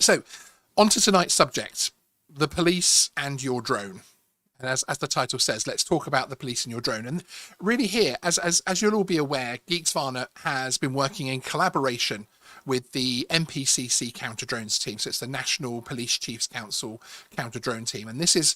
So, on to tonight's subject, the police and your drone. And as the title says, let's talk about the police and your drone. And really here, as you'll all be aware, Geeksvana has been working in collaboration with the NPCC Counter Drones Team. So it's the National Police Chiefs Council Counter Drone Team. And this is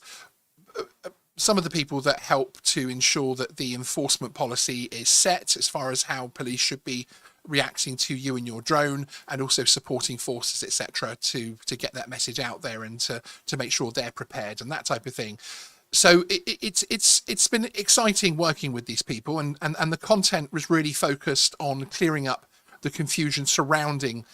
some of the people that help to ensure that the enforcement policy is set as far as how police should be reacting to you and your drone, and also supporting forces, etc., to get that message out there and to make sure they're prepared and that type of thing. So it's been exciting working with these people, and the content was really focused on clearing up the confusion surrounding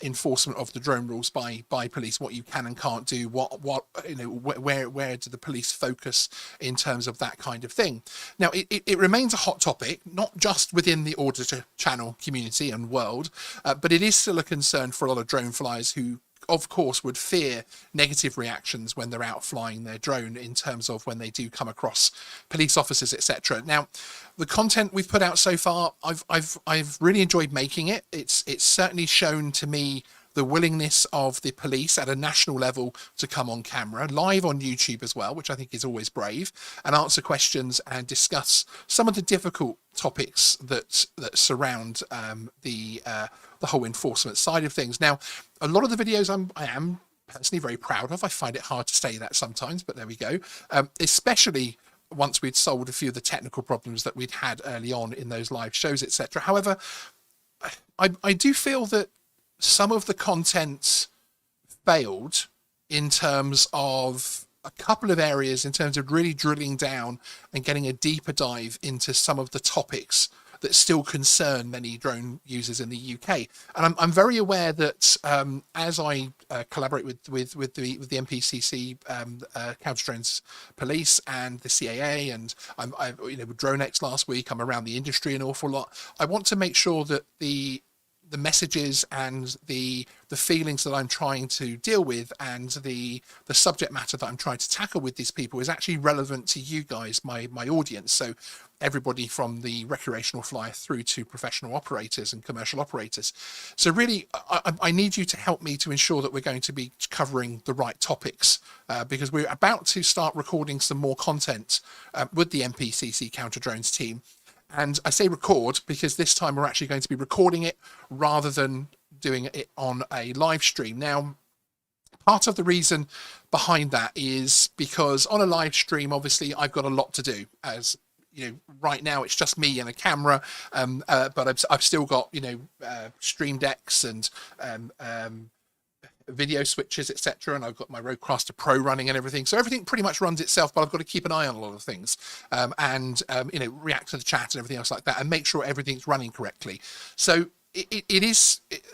enforcement of the drone rules by police, what you can and can't do, what where do the police focus in terms of that kind of thing. Now it remains a hot topic, not just within the auditor channel community and world, but it is still a concern for a lot of drone flyers who of course would fear negative reactions when they're out flying their drone, in terms of when they do come across police officers, etc. Now, the content we've put out so far, I've really enjoyed making it. It's certainly shown to me the willingness of the police at a national level to come on camera, live on YouTube as well, which I think is always brave, and answer questions and discuss some of the difficult topics that surround the whole enforcement side of things. Now, a lot of the videos I am personally very proud of. I find it hard to say that sometimes, but there we go. Especially once we'd solved a few of the technical problems that we'd had early on in those live shows, etc. However, I do feel that some of the content failed in terms of a couple of areas, in terms of really drilling down and getting a deeper dive into some of the topics that still concern many drone users in the UK. And I'm very aware that as I collaborate with the NPCC Counter Drones Police and the CAA, and with DroneX last week, I'm around the industry an awful lot. I want to make sure that the messages and the feelings that I'm trying to deal with, and the subject matter that I'm trying to tackle with these people, is actually relevant to you guys, my audience. So everybody from the recreational flyer through to professional operators and commercial operators. So really, I need you to help me to ensure that we're going to be covering the right topics, because we're about to start recording some more content with the NPCC Counter Drones Team. And I say record because this time we're actually going to be recording it rather than doing it on a live stream. Now, part of the reason behind that is because on a live stream, obviously, I've got a lot to do. As you know, right now it's just me and a camera, but I've still got stream decks and video switches, etc., and I've got my Rodecaster Pro running and everything, so everything pretty much runs itself, but I've got to keep an eye on a lot of things, and react to the chat and everything else like that, and make sure everything's running correctly. So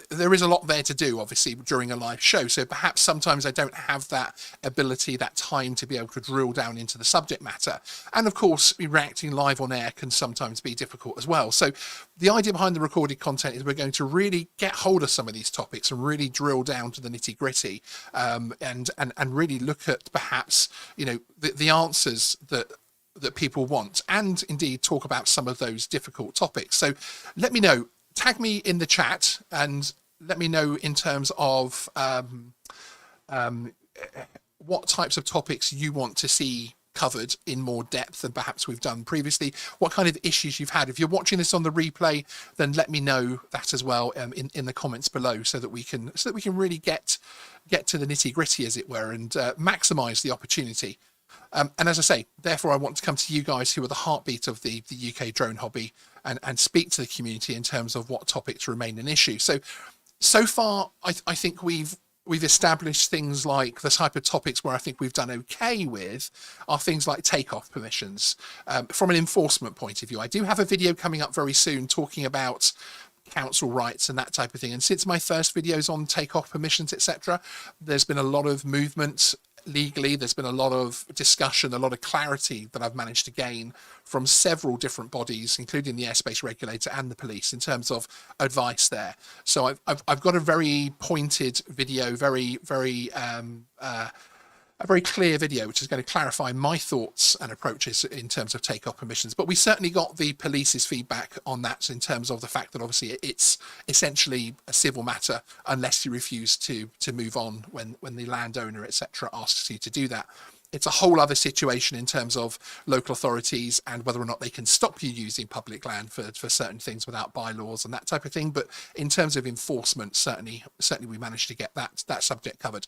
there is a lot there to do, obviously, during a live show. So perhaps sometimes I don't have that ability, that time to be able to drill down into the subject matter. And of course, reacting live on air can sometimes be difficult as well. So the idea behind the recorded content is we're going to really get hold of some of these topics and really drill down to the nitty gritty, and really look at perhaps, the answers that people want, and indeed talk about some of those difficult topics. So let me know. Tag me in the chat and let me know in terms of what types of topics you want to see covered in more depth than perhaps we've done previously, what kind of issues you've had. If you're watching this on the replay, then let me know that as well in the comments below, so that we can really get to the nitty gritty, as it were, and maximize the opportunity. And as I say, therefore, I want to come to you guys who are the heartbeat of the UK drone hobby, and speak to the community in terms of what topics remain an issue. So far, I think we've established things like the type of topics where I think we've done okay with are things like takeoff permissions. From an enforcement point of view, I do have a video coming up very soon talking about council rights and that type of thing. And since my first videos on takeoff permissions, etc., there's been a lot of movement legally. There's been a lot of discussion, a lot of clarity that I've managed to gain from several different bodies, including the airspace regulator and the police, in terms of advice there. So I've got a very pointed video, very a very clear video, which is going to clarify my thoughts and approaches in terms of takeoff permissions. But we certainly got the police's feedback on that in terms of the fact that obviously it's essentially a civil matter unless you refuse to move on when the landowner, etc., asks you to do that. It's a whole other situation in terms of local authorities and whether or not they can stop you using public land for certain things without bylaws and that type of thing. But in terms of enforcement, certainly we managed to get that subject covered.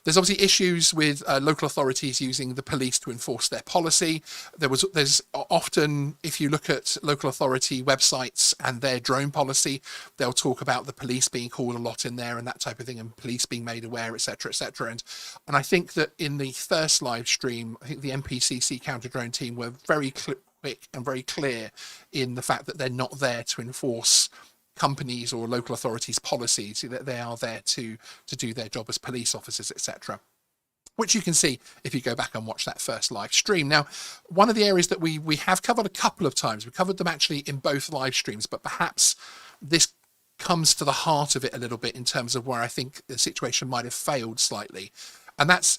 There's obviously issues with local authorities using the police to enforce their policy. There's often, if you look at local authority websites and their drone policy, they'll talk about the police being called a lot in there and that type of thing, and police being made aware, etc., etc. And I think that in the first live stream, I think the NPCC Counter Drone Team were very quick and very clear in the fact that they're not there to enforce companies or local authorities' policies, that they are there to do their job as police officers, etc., which you can see if you go back and watch that first live stream. Now, one of the areas that we have covered a couple of times, we covered them actually in both live streams, but perhaps this comes to the heart of it a little bit in terms of where I think the situation might have failed slightly, and that's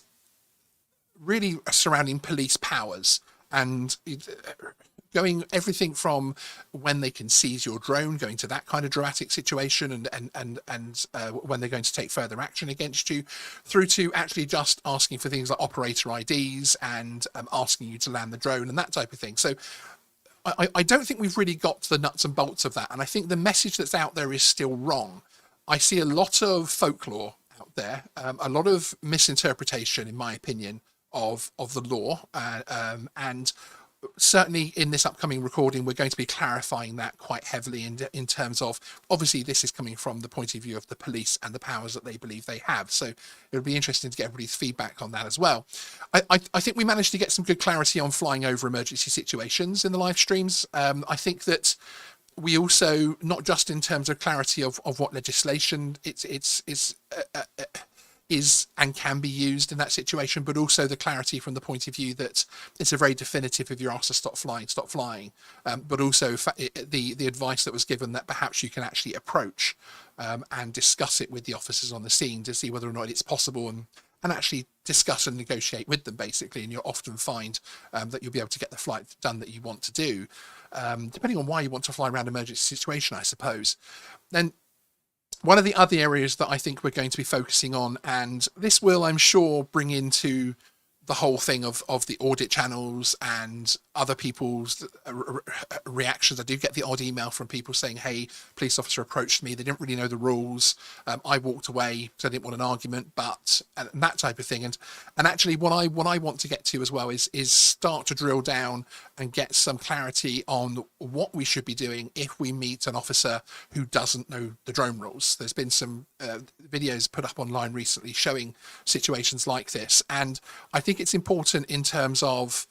really surrounding police powers and going everything from when they can seize your drone, going to that kind of dramatic situation, and when they're going to take further action against you, through to actually just asking for things like operator IDs and asking you to land the drone and that type of thing. So I don't think we've really got to the nuts and bolts of that, and I think the message that's out there is still wrong. I see a lot of folklore out there, a lot of misinterpretation, in my opinion, of the law, and certainly in this upcoming recording we're going to be clarifying that quite heavily in terms of, obviously this is coming from the point of view of the police and the powers that they believe they have, so it'll be interesting to get everybody's feedback on that as well. I think we managed to get some good clarity on flying over emergency situations in the live streams. I think that we also, not just in terms of clarity of what legislation is and can be used in that situation, but also the clarity from the point of view that it's a very definitive, if you're asked to stop flying, but also the advice that was given that perhaps you can actually approach and discuss it with the officers on the scene to see whether or not it's possible, and actually discuss and negotiate with them, basically, and you'll often find that you'll be able to get the flight done that you want to do, depending on why you want to fly around an emergency situation, I suppose. Then one of the other areas that I think we're going to be focusing on, and this will, I'm sure, bring into the whole thing of the audit channels and other people's reactions. I do get the odd email from people saying, hey, police officer approached me, they didn't really know the rules, I walked away because I didn't want an argument, and that type of thing. And actually what I want to get to as well is start to drill down and get some clarity on what we should be doing if we meet an officer who doesn't know the drone rules. There's been some videos put up online recently showing situations like this, and I think it's important in terms of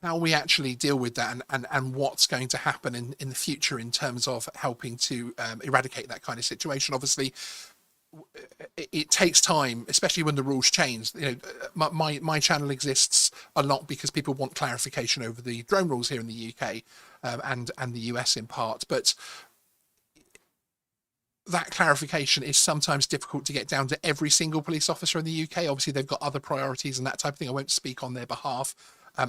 how we actually deal with that, and what's going to happen in the future in terms of helping to eradicate that kind of situation. Obviously, it takes time, especially when the rules change. You know, my channel exists a lot because people want clarification over the drone rules here in the UK and the US in part, but that clarification is sometimes difficult to get down to every single police officer in the UK. Obviously, they've got other priorities and that type of thing. I won't speak on their behalf,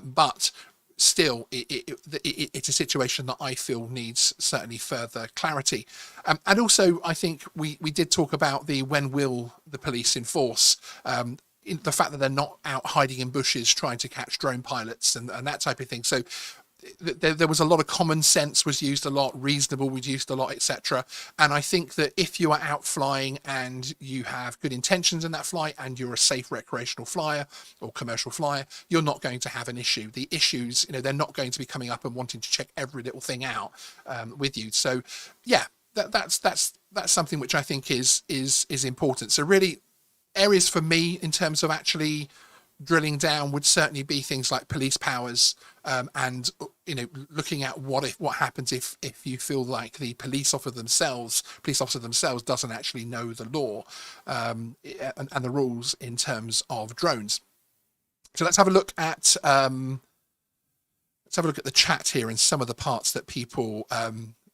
but still, it's a situation that I feel needs certainly further clarity. And also, I think we did talk about the when will the police enforce, in the fact that they're not out hiding in bushes trying to catch drone pilots and that type of thing. So there was a lot of common sense was used a lot, reasonable was used a lot, etc. And I think that if you are out flying and you have good intentions in that flight and you're a safe recreational flyer or commercial flyer, you're not going to have an issue. The issues, you know, they're not going to be coming up and wanting to check every little thing out with you. So yeah, that's something which I think is important. So really, areas for me in terms of actually drilling down would certainly be things like police powers, and looking at what happens if you feel like the police officer themselves doesn't actually know the law and the rules in terms of drones. So let's have a look at the chat here and some of the parts that people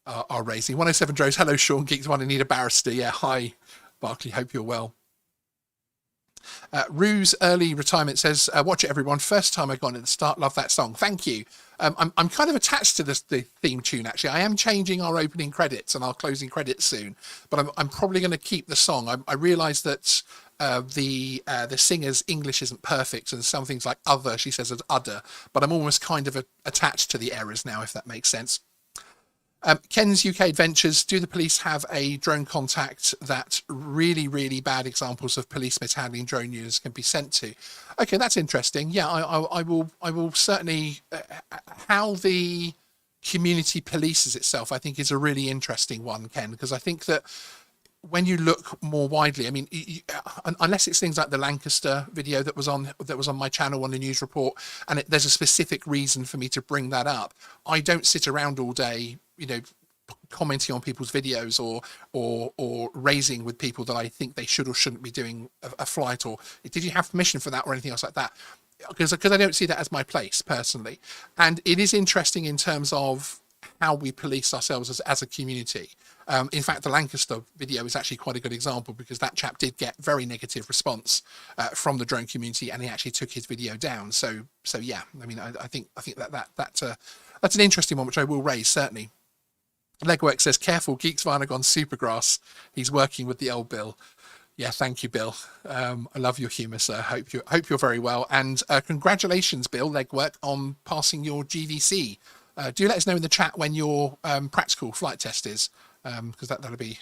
are raising. 107 Drones, hello Sean, Geeksvana, need a barrister. Yeah, hi Barclay, hope you're well. Rue's early retirement says, watch it everyone, first time I got in at the start, love that song, thank you. I'm kind of attached to the theme tune actually. I am changing our opening credits and our closing credits soon, but I'm probably going to keep the song. I realise that the singer's English isn't perfect, and some things like other, she says as udder, but I'm almost kind of attached to the errors now, if that makes sense. Ken's UK Adventures, do the police have a drone contact that really, really bad examples of police mishandling drone users can be sent to? Okay, that's interesting. Yeah, I will certainly, how the community polices itself, I think is a really interesting one, Ken, because I think that when you look more widely, I mean, unless it's things like the Lancaster video that was on my channel on the news report, and there's a specific reason for me to bring that up, I don't sit around all day, commenting on people's videos or raising with people that I think they should or shouldn't be doing a flight, or did you have permission for that or anything else like that, because I don't see that as my place personally. And it is interesting in terms of how we police ourselves as a community. In fact, the Lancaster video is actually quite a good example, because that chap did get very negative response from the drone community, and he actually took his video down. So yeah, I mean, I think that's an interesting one, which I will raise certainly. Legwork says, careful, Geeksvana gone supergrass. He's working with the old Bill. Yeah, thank you, Bill. I love your humour, sir. Hope you're very well, and congratulations, Bill Legwork, on passing your GVC. Do let us know in the chat when your practical flight test is, because that'll be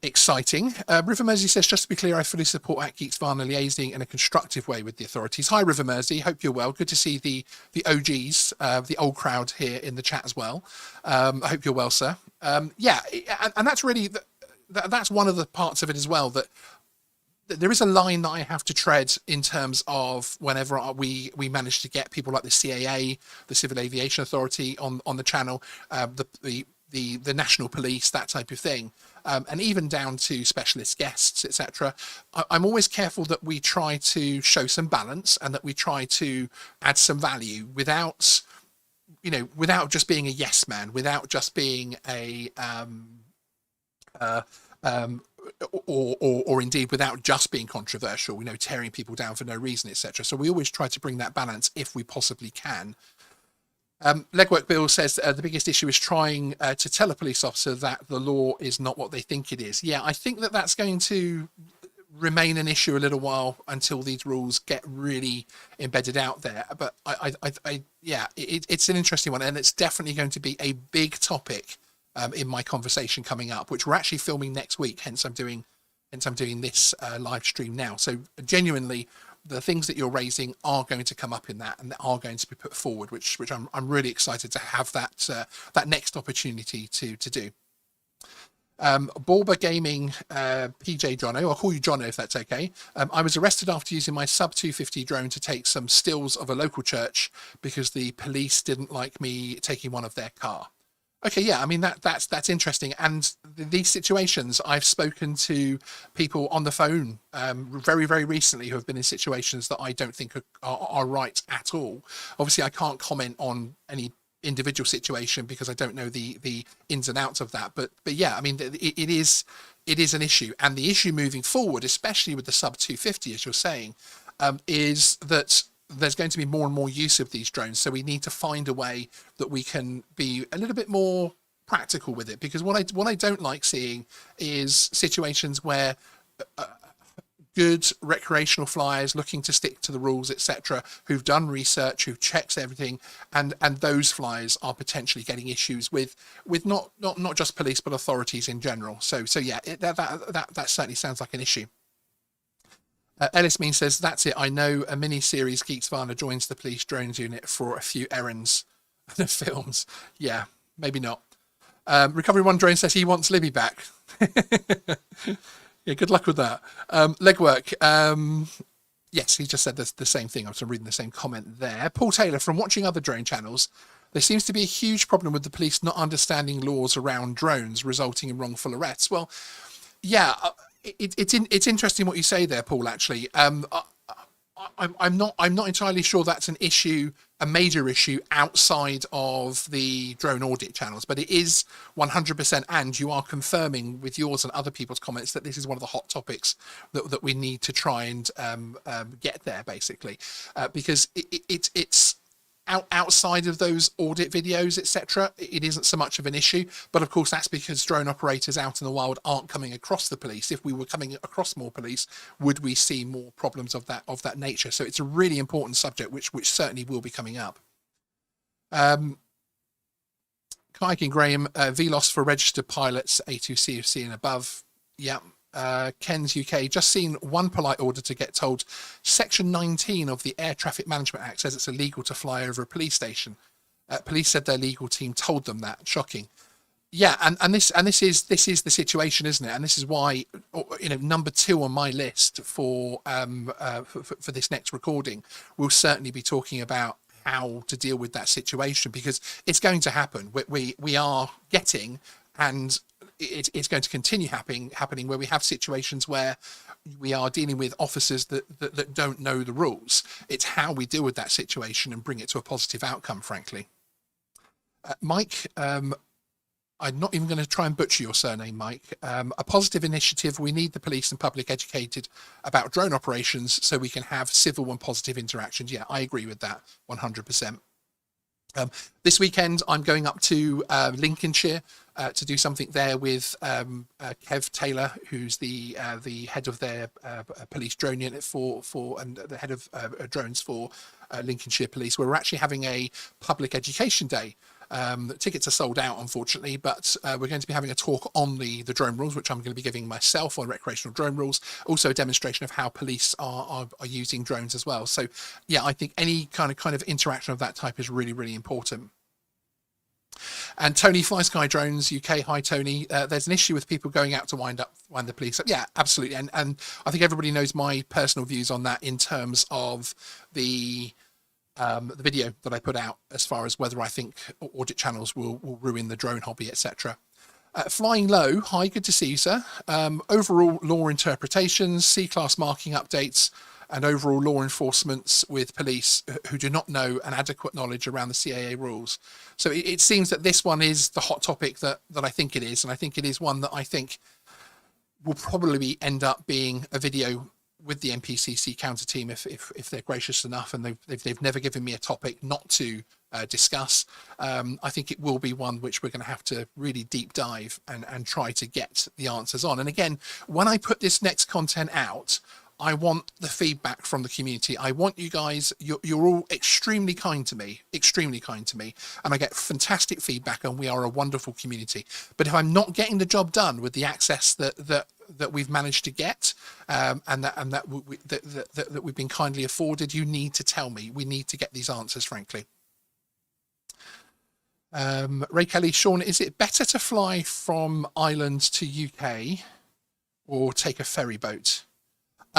exciting. River Mersey says, just to be clear, I fully support Geeksvana liaising in a constructive way with the authorities. Hi, River Mersey. Hope you're well. Good to see the OGs, the old crowd here in the chat as well. I hope you're well, sir. Yeah, and that's really, that's one of the parts of it as well, that there is a line that I have to tread in terms of whenever we manage to get people like the CAA, the Civil Aviation Authority on the channel, the National Police, that type of thing, and even down to specialist guests, etc. I'm always careful that we try to show some balance and that we try to add some value without just being a yes man, without just being a or indeed without just being controversial, tearing people down for no reason, etc. So we always try to bring that balance if we possibly can. Legwork Bill says the biggest issue is trying to tell a police officer that the law is not what they think it is. Yeah, I think that's going to remain an issue a little while until these rules get really embedded out there. But it's an interesting one, and it's definitely going to be a big topic in my conversation coming up, which we're actually filming next week. Hence I'm doing this live stream now. So genuinely, the things that you're raising are going to come up in that, and are going to be put forward, which I'm really excited to have that next opportunity to do. Borba Gaming, PJ Jono, I'll call you Jono if that's okay. I was arrested after using my sub 250 drone to take some stills of a local church because the police didn't like me taking one of their car. Okay, yeah, I mean, that's interesting. And these situations, I've spoken to people on the phone very, very recently who have been in situations that I don't think are right at all. Obviously, I can't comment on any individual situation because I don't know the ins and outs of that. But yeah, I mean, it is an issue. And the issue moving forward, especially with the sub 250, as you're saying, is that there's going to be more and more use of these drones. So we need to find a way that we can be a little bit more practical with it, because what I don't like seeing is situations where good recreational flyers looking to stick to the rules, etc., who've done research, who checks everything, and those flyers are potentially getting issues with not just police but authorities in general. So yeah, that certainly sounds like an issue. Ellis Mean says, that's it. I know a mini-series Geeksvana joins the police drones unit for a few errands and films. Yeah, maybe not. Recovery One Drone says he wants Libby back. Yeah, good luck with that. Legwork. Yes, he just said the same thing. I was reading the same comment there. Paul Taylor, from watching other drone channels, there seems to be a huge problem with the police not understanding laws around drones, resulting in wrongful arrests. Well, yeah, it's interesting what you say there, Paul. Actually, I'm not entirely sure that's an issue a major issue outside of the drone audit channels, but it is 100%, and you are confirming with yours and other people's comments that this is one of the hot topics that we need to try and get there, basically, because it's outside of those audit videos, etc., it isn't so much of an issue. But of course, that's because drone operators out in the wild aren't coming across the police. If we were coming across more police, would we see more problems of that nature? So it's a really important subject, which certainly will be coming up. Kayaking Graham, VLOS for registered pilots, A2CFC and above. Yeah. Ken's UK, just seen one polite order to get told section 19 of the Air Traffic Management Act says it's illegal to fly over a police station. Police said their legal team told them that. Shocking. Yeah, and this is the situation, isn't it? And this is why, you know, number 2 on my list for this next recording, we'll certainly be talking about how to deal with that situation, because it's going to happen. We are getting, and it's going to continue happening where we have situations where we are dealing with officers that don't know the rules. It's how we deal with that situation and bring it to a positive outcome, frankly. Mike, I'm not even going to try and butcher your surname, Mike. A positive initiative. We need the police and public educated about drone operations so we can have civil and positive interactions. Yeah, I agree with that 100%. This weekend, I'm going up to Lincolnshire to do something there with Kev Taylor, who's the head of their police drone unit and the head of drones for Lincolnshire Police. We're actually having a public education day. The tickets are sold out, unfortunately, but we're going to be having a talk on the drone rules, which I'm going to be giving myself on recreational drone rules. Also a demonstration of how police are using drones as well. So yeah, I think any kind of interaction of that type is really, really important. And Tony, Fly Sky Drones UK, hi Tony. There's an issue with people going out to wind the police up. Yeah, absolutely. And I think everybody knows my personal views on that in terms of the video that I put out as far as whether I think audit channels will ruin the drone hobby, etc. Flying Low, hi, good to see you, sir. Overall law interpretations, C-class marking updates, and overall law enforcements with police who do not know an adequate knowledge around the CAA rules. So it seems that this one is the hot topic that I think it is, and I think it is one that I think will probably end up being a video with the NPCC Counter Team if they're gracious enough, and they've never given me a topic not to discuss. I think it will be one which we're going to have to really deep dive and try to get the answers on. And again, when I put this next content out, I want the feedback from the community. I want you guys, you're all extremely kind to me, and I get fantastic feedback, and we are a wonderful community. But if I'm not getting the job done with the access that we've managed to get, and that we've been kindly afforded, you need to tell me. We need to get these answers, frankly. Ray Kelly, Sean, is it better to fly from Ireland to UK or take a ferry boat?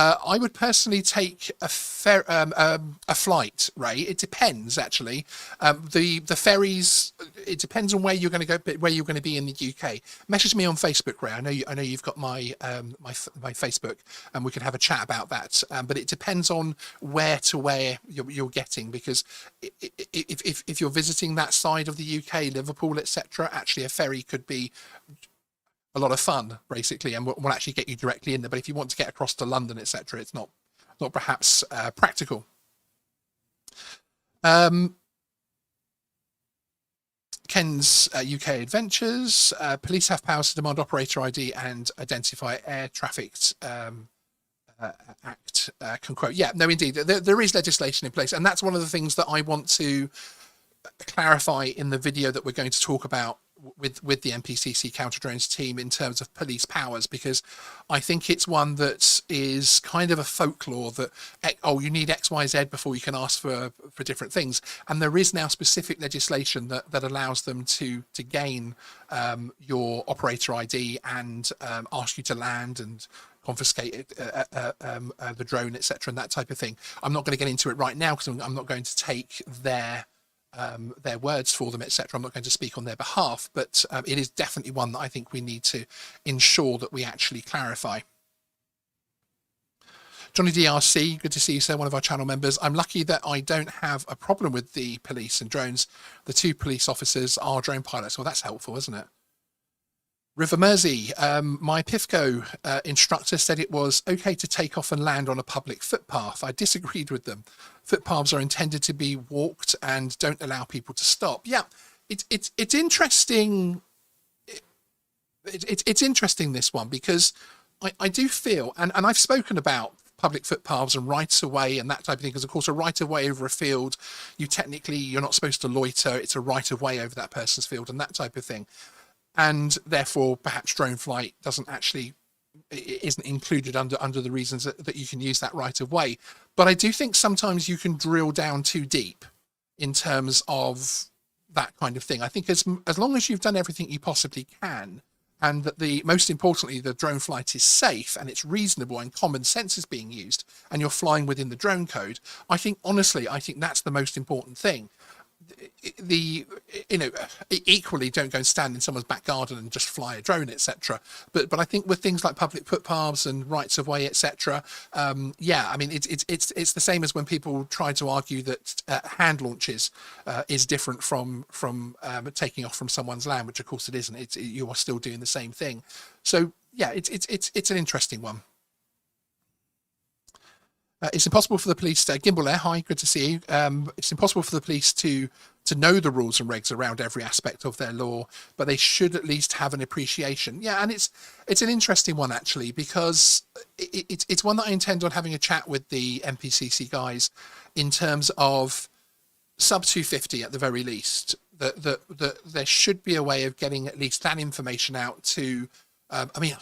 I would personally take a flight, Ray. It depends, actually. The ferries, it depends on where you're going to go, where you're going to be in the UK. Message me on Facebook, Ray. I know you've got my my Facebook, and we can have a chat about that. But it depends on where you're getting, because if you're visiting that side of the UK, Liverpool, etc., actually a ferry could be a lot of fun, basically, and we'll actually get you directly in there. But if you want to get across to London, etc., it's not perhaps practical. Ken's UK Adventures. Police have powers to demand operator ID and identify air traffic act. Can quote. Yeah, no, indeed, there is legislation in place, and that's one of the things that I want to clarify in the video that we're going to talk about with the NPCC Counter Drones team in terms of police powers, because I think it's one that is kind of a folklore that, oh, you need X, Y, Z before you can ask for different things. And there is now specific legislation that allows them to gain your operator ID and ask you to land and confiscate the drone, etc., and that type of thing. I'm not going to get into it right now because I'm not going to take their words for them, etc. I'm not going to speak on their behalf, but it is definitely one that I think we need to ensure that we actually clarify. Johnny DRC, good to see you, sir, one of our channel members. I'm lucky that I don't have a problem with the police and drones. The 2 police officers are drone pilots. Well, that's helpful, isn't it? River Mersey, my PIFCO instructor said it was okay to take off and land on a public footpath. I disagreed with them. Footpaths are intended to be walked and don't allow people to stop. Yeah, it's interesting. It's interesting, this one, because I do feel, and I've spoken about public footpaths and rights of way and that type of thing, because of course a right of way over a field, you're not supposed to loiter. It's a right of way over that person's field and that type of thing. And therefore, perhaps drone flight isn't included under the reasons that you can use that right of way. But I do think sometimes you can drill down too deep in terms of that kind of thing. I think as long as you've done everything you possibly can, and that most importantly, the drone flight is safe and it's reasonable and common sense is being used, and you're flying within the drone code, I think that's the most important thing. Equally, don't go and stand in someone's back garden and just fly a drone, etc. But I think with things like public footpaths and rights of way, etc. Yeah, I mean it's the same as when people try to argue that hand launches is different from taking off from someone's land, which of course it isn't. You are still doing the same thing. So yeah, it's an interesting one. It's impossible for the police to Gimbal Air. Hi, good to see you. It's impossible for the police to know the rules and regs around every aspect of their law, but they should at least have an appreciation. Yeah, and it's an interesting one actually, because it's one that I intend on having a chat with the NPCC guys in terms of sub 250 at the very least. That there should be a way of getting at least that information out to. I mean,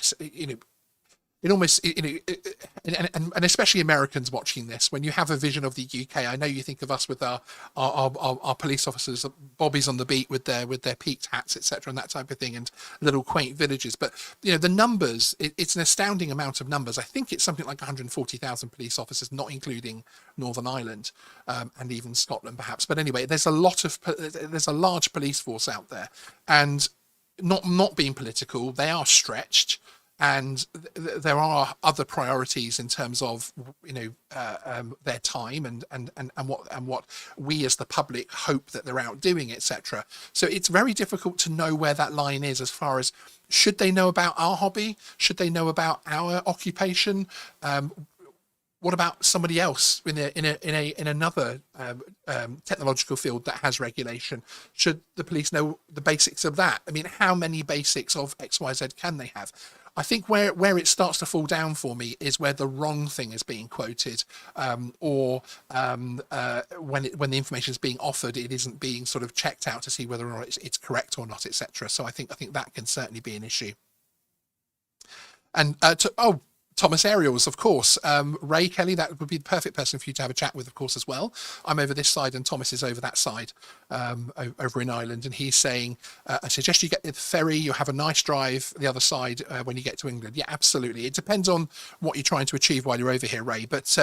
it almost, and especially Americans watching this, when you have a vision of the UK, I know you think of us with our police officers, bobbies on the beat with their peaked hats, etc., and that type of thing, and little quaint villages. But the numbers, it's an astounding amount of numbers. I think it's something like 140,000 police officers, not including Northern Ireland and even Scotland, perhaps. But anyway, there's a large police force out there, and not being political, they are stretched. And there are other priorities in terms of their time and what we as the public hope that they're out doing, etc. So it's very difficult to know where that line is as far as, should they know about our hobby? Should they know about our occupation? What about somebody else in another technological field that has regulation? Should the police know the basics of that? I mean, how many basics of XYZ can they have? I think where it starts to fall down for me is where the wrong thing is being quoted, or when the information is being offered, it isn't being sort of checked out to see whether or not it's correct or not, etc. So I think that can certainly be an issue. And Thomas Aerials, of course. Ray Kelly, that would be the perfect person for you to have a chat with, of course, as well. I'm over this side and Thomas is over that side, over in Ireland. And he's saying, I suggest you get the ferry, you'll have a nice drive the other side when you get to England. Yeah, absolutely. It depends on what you're trying to achieve while you're over here, Ray. But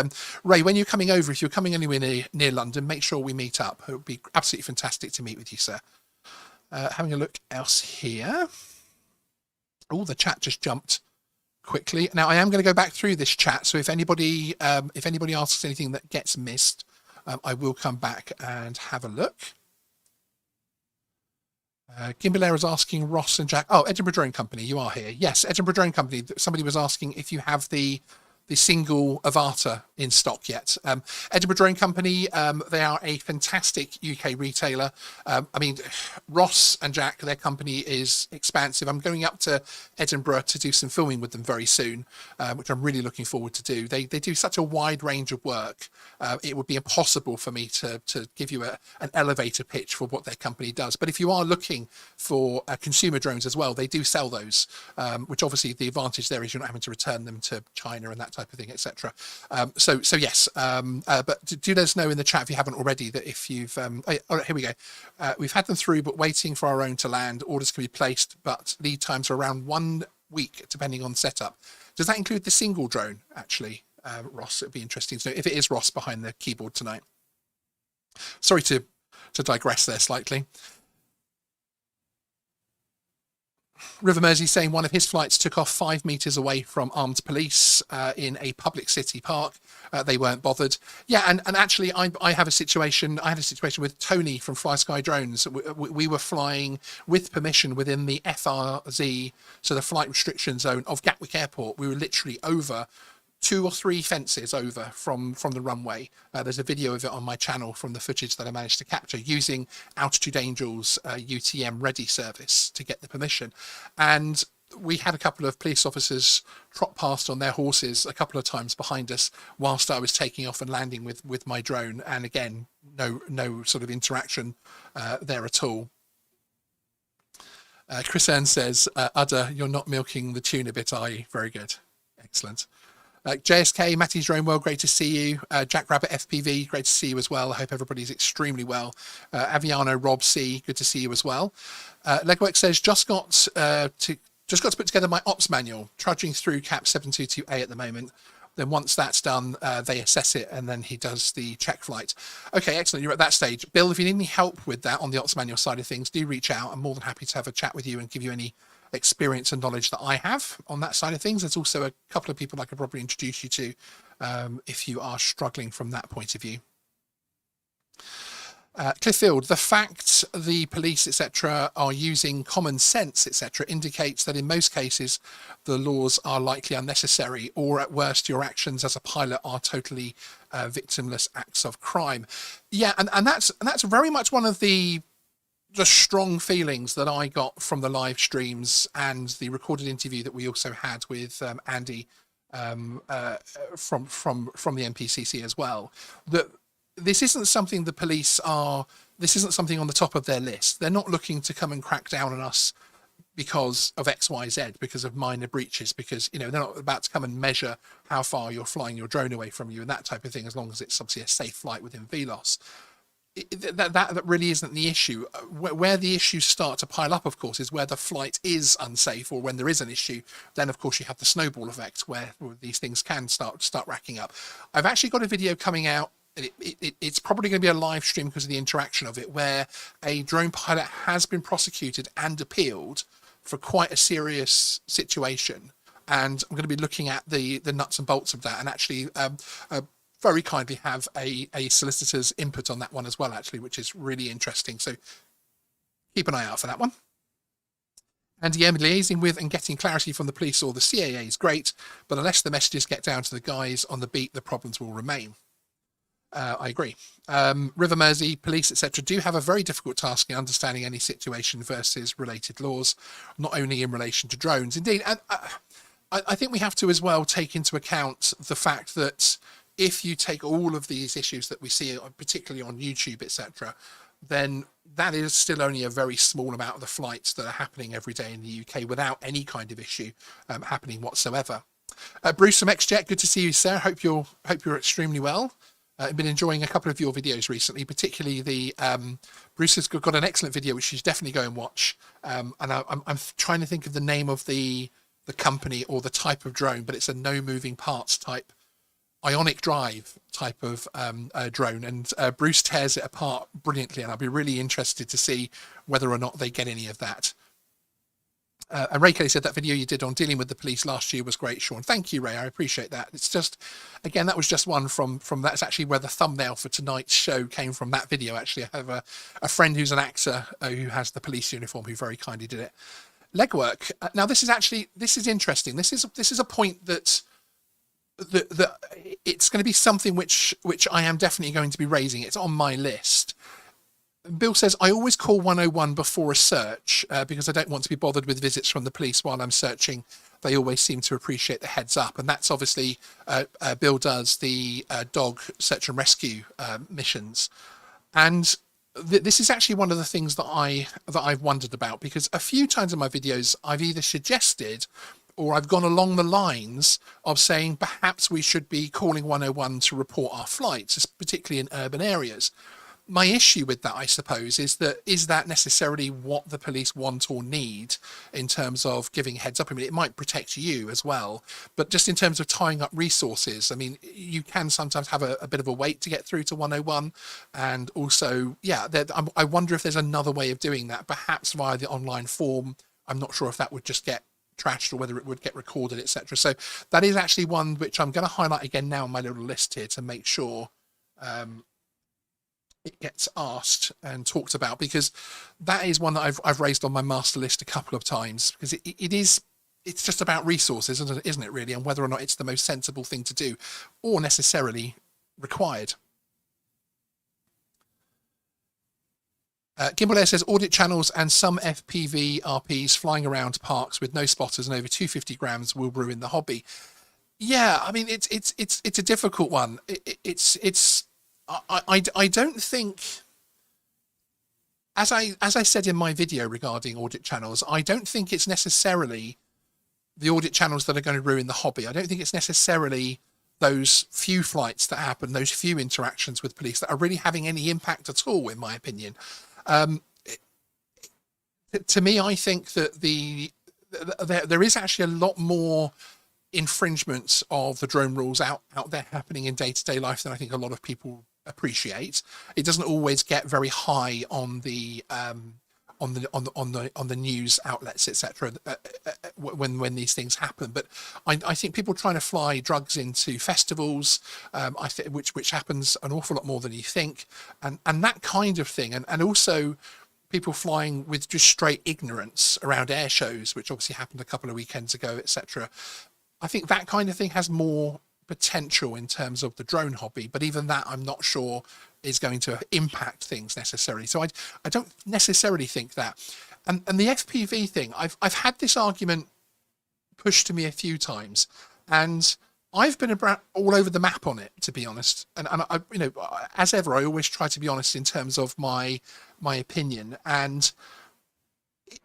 Ray, when you're coming over, if you're coming anywhere near London, make sure we meet up. It would be absolutely fantastic to meet with you, sir. Having a look else here. Oh, the chat just jumped quickly. Now I am going to go back through this chat, so if anybody asks anything that gets missed, I will come back and have a look. Gimbalair is asking Ross and Jack. Oh, Edinburgh Drone Company, you are here. Yes, Edinburgh Drone Company. Somebody was asking if you have the single Avata in stock yet. Edinburgh Drone Company, they are a fantastic UK retailer. I mean, Ross and Jack, their company is expansive. I'm going up to Edinburgh to do some filming with them very soon, which I'm really looking forward to do. They do such a wide range of work. It would be impossible for me to give you an elevator pitch for what their company does. But if you are looking for consumer drones as well, they do sell those, which obviously the advantage there is you're not having to return them to China and that type of thing, etc. So yes, but do let us know in the chat if you haven't already that if you've here we go. We've had them through, but waiting for our own to land. Orders can be placed, but lead times are around 1 week depending on setup. Does that include the single drone actually, Ross? It'd be interesting to know if it is Ross behind the keyboard tonight. Sorry to digress there slightly. River Mersey saying one of his flights took off 5 meters away from armed police in a public city park. They weren't bothered. Yeah, and actually, I have a situation. I had a situation with Tony from Fly Sky Drones. We were flying with permission within the FRZ, so the flight restriction zone of Gatwick Airport. We were literally over 2 or 3 fences over from the runway. There's a video of it on my channel from the footage that I managed to capture using Altitude Angel's UTM ready service to get the permission. And we had a couple of police officers trot past on their horses a couple of times behind us whilst I was taking off and landing with my drone. And again, no sort of interaction there at all. Chris Ern says, Udder, you're not milking the tuna bit, are you? Very good. Excellent. JSK, Matty's Drone World, great to see you. Jack Rabbit FPV, great to see you as well. I hope everybody's extremely well. Aviano Rob C, good to see you as well. Legwork says, just got to put together my ops manual, trudging through CAP 722A at the moment. Then once that's done, they assess it, and then he does the check flight. Okay, excellent. You're at that stage. Bill, if you need any help with that on the ops manual side of things, do reach out. I'm more than happy to have a chat with you and give you any experience and knowledge that I have on that side of things. There's also a couple of people I could probably introduce you to if you are struggling from that point of view. Clifffield, the fact the police, etc., are using common sense, etc., indicates that in most cases the laws are likely unnecessary, or at worst your actions as a pilot are totally victimless acts of crime. Yeah, and that's very much one of the strong feelings that I got from the live streams and the recorded interview that we also had with Andy from the NPCC as well, that this isn't something the police are, this isn't something on the top of their list. They're not looking to come and crack down on us because of X, Y, Z, because of minor breaches, because, you know, they're not about to come and measure how far you're flying your drone away from you and that type of thing, as long as it's obviously a safe flight within VLOS. That really isn't the issue. Where the issues start to pile up, of course, is where the flight is unsafe, or when there is an issue. Then, of course, you have the snowball effect where these things can start racking up. I've actually got a video coming out. It's probably going to be a live stream because of the interaction of it, where a drone pilot has been prosecuted and appealed for quite a serious situation. And I'm going to be looking at the nuts and bolts of that, and actually very kindly have a solicitor's input on that one as well, actually, which is really interesting. So keep an eye out for that one. And yeah, liaising with and getting clarity from the police or the CAA is great, but unless the messages get down to the guys on the beat, the problems will remain. I agree. River Mersey, police, etc., do have a very difficult task in understanding any situation versus related laws, not only in relation to drones. Indeed, and I think we have to as well take into account the fact that if you take all of these issues that we see, particularly on YouTube, etc., then that is still only a very small amount of the flights that are happening every day in the UK without any kind of issue happening whatsoever. Bruce from XJet, good to see you, sir. Hope you're extremely well. I've been enjoying a couple of your videos recently, particularly the Bruce has got an excellent video which you should definitely go and watch. And I'm trying to think of the name of the company or the type of drone, but it's a no moving parts type, ionic drive type of drone, and Bruce tears it apart brilliantly, and I'll be really interested to see whether or not they get any of that. And Ray Kelly said that video you did on dealing with the police last year was great, Sean. Thank you, Ray. I appreciate that. It's just, again, that was just one from that's actually where the thumbnail for tonight's show came from, that video. Actually, I have a friend who's an actor who has the police uniform who very kindly did it. Legwork. Now, this is interesting. This is a point that it's going to be something which I am definitely going to be raising. It's on my list. Bill says, I always call 101 before a search because I don't want to be bothered with visits from the police while I'm searching. They always seem to appreciate the heads up. And that's obviously, Bill does the dog search and rescue missions. And this is actually one of the things that I've wondered about, because a few times in my videos, I've either suggested or I've gone along the lines of saying perhaps we should be calling 101 to report our flights, particularly in urban areas. My issue with that, I suppose, is that necessarily what the police want or need in terms of giving heads up? I mean, it might protect you as well, but just in terms of tying up resources, I mean, you can sometimes have a bit of a wait to get through to 101. And also, yeah, I wonder if there's another way of doing that, perhaps via the online form I'm not sure if that would just get trashed or whether it would get recorded, etc. So that is actually one which I'm going to highlight again now on my little list here to make sure it gets asked and talked about, because that is one that I've raised on my master list a couple of times, because it's just about resources, isn't it really, and whether or not it's the most sensible thing to do or necessarily required. Gimbal Air says audit channels and some FPV RPs flying around parks with no spotters and over 250 grams will ruin the hobby. Yeah, I mean it's a difficult one. I don't think, as I said in my video regarding audit channels, I don't think it's necessarily the audit channels that are going to ruin the hobby. I don't think it's necessarily those few flights that happen, those few interactions with police that are really having any impact at all, in my opinion. To me, I think that there is actually a lot more infringements of the drone rules out there happening in day-to-day life than I think a lot of people appreciate. It doesn't always get very high on the news outlets, etc. When these things happen, but I think people trying to fly drugs into festivals, I think which happens an awful lot more than you think, and that kind of thing, and also people flying with just straight ignorance around air shows, which obviously happened a couple of weekends ago, etc. I think that kind of thing has more potential in terms of the drone hobby, but even that I'm not sure is going to impact things necessarily. So I don't necessarily think that. And the FPV thing, I've had this argument pushed to me a few times, and I've been all over the map on it, to be honest. And I, you know, as ever, I always try to be honest in terms of my opinion. And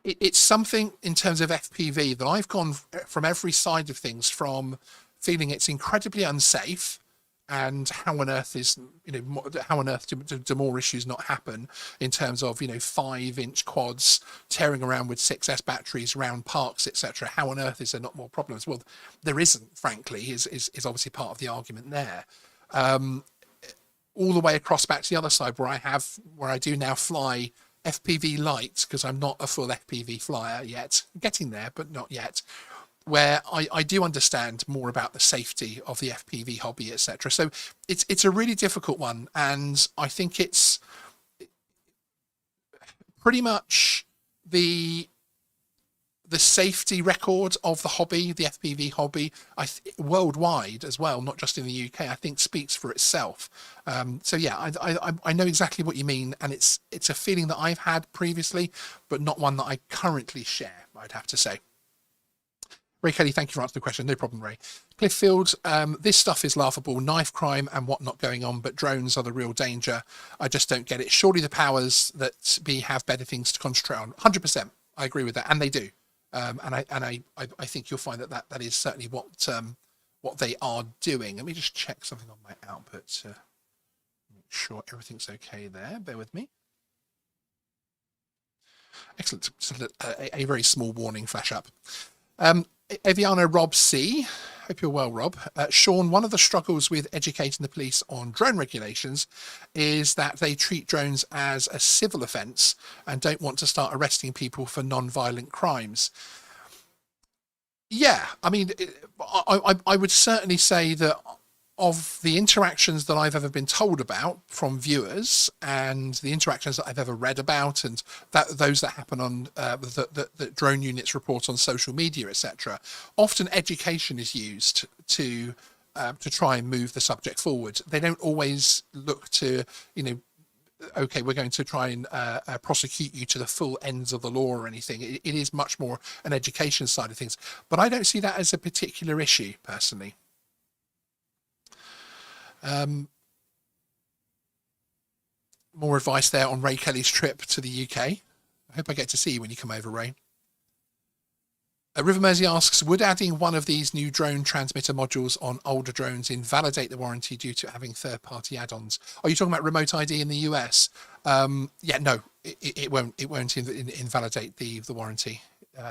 it's something in terms of FPV that I've gone from every side of things, from feeling it's incredibly unsafe, and how on earth is, you know, how on earth do more issues not happen in terms of, you know, 5-inch quads tearing around with 6S batteries around parks, etc. How on earth is there not more problems? Well, there isn't, frankly, is obviously part of the argument there. All the way across back to the other side, where I do now fly FPV light, because I'm not a full FPV flyer yet, getting there, but not yet, where I do understand more about the safety of the FPV hobby, etc. So it's a really difficult one, and I think it's pretty much the safety record of the hobby, the FPV hobby, worldwide as well, not just in the UK, I think speaks for itself. So yeah, I know exactly what you mean, and it's a feeling that I've had previously, but not one that I currently share, I'd have to say. Ray Kelly, thank you for answering the question. No problem, Ray. Clifffield, this stuff is laughable, knife crime and whatnot going on, but drones are the real danger. I just don't get it. Surely the powers that be have better things to concentrate on. 100%, I agree with that, and they do. And I think you'll find that is certainly what they are doing. Let me just check something on my output to make sure everything's okay there. Bear with me. Excellent. A very small warning flash up. Eviano Rob C. Hope you're well, Rob. Sean, one of the struggles with educating the police on drone regulations is that they treat drones as a civil offence and don't want to start arresting people for non-violent crimes. Yeah, I mean, I would certainly say that of the interactions that I've ever been told about from viewers, and the interactions that I've ever read about, and those that happen on that drone units report on social media, etc., often education is used to try and move the subject forward. They don't always look to, you know, okay, we're going to try and prosecute you to the full ends of the law or anything. It is much more an education side of things, but I don't see that as a particular issue personally. More advice there on Ray Kelly's trip to the UK. I hope I get to see you when you come over, Ray. River Mersey asks, would adding one of these new drone transmitter modules on older drones invalidate the warranty due to having third-party add-ons? Are you talking about remote ID in the US? Yeah, no, it won't invalidate the warranty,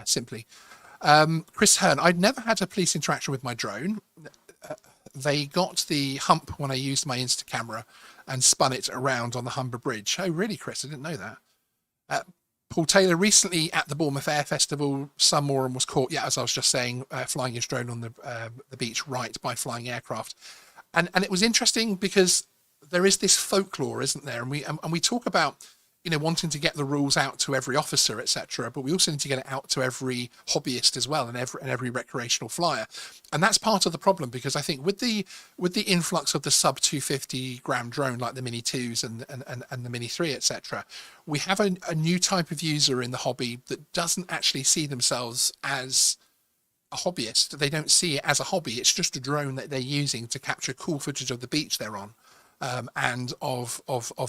simply. Chris Hearn, I'd never had a police interaction with my drone. They got the hump when I used my Insta camera and spun it around on the Humber Bridge. Oh, really, Chris? I didn't know that. Paul Taylor recently at the Bournemouth Air Festival, some moron was caught, yeah, as I was just saying, flying his drone on the beach right by flying aircraft. And it was interesting because there is this folklore, isn't there? And we talk about, you know, wanting to get the rules out to every officer, etc. But we also need to get it out to every hobbyist as well, and every recreational flyer. And that's part of the problem, because I think with the influx of the sub 250 gram drone like the Mini 2s and the Mini 3, etc., we have a new type of user in the hobby that doesn't actually see themselves as a hobbyist. They don't see it as a hobby. It's just a drone that they're using to capture cool footage of the beach they're on. And of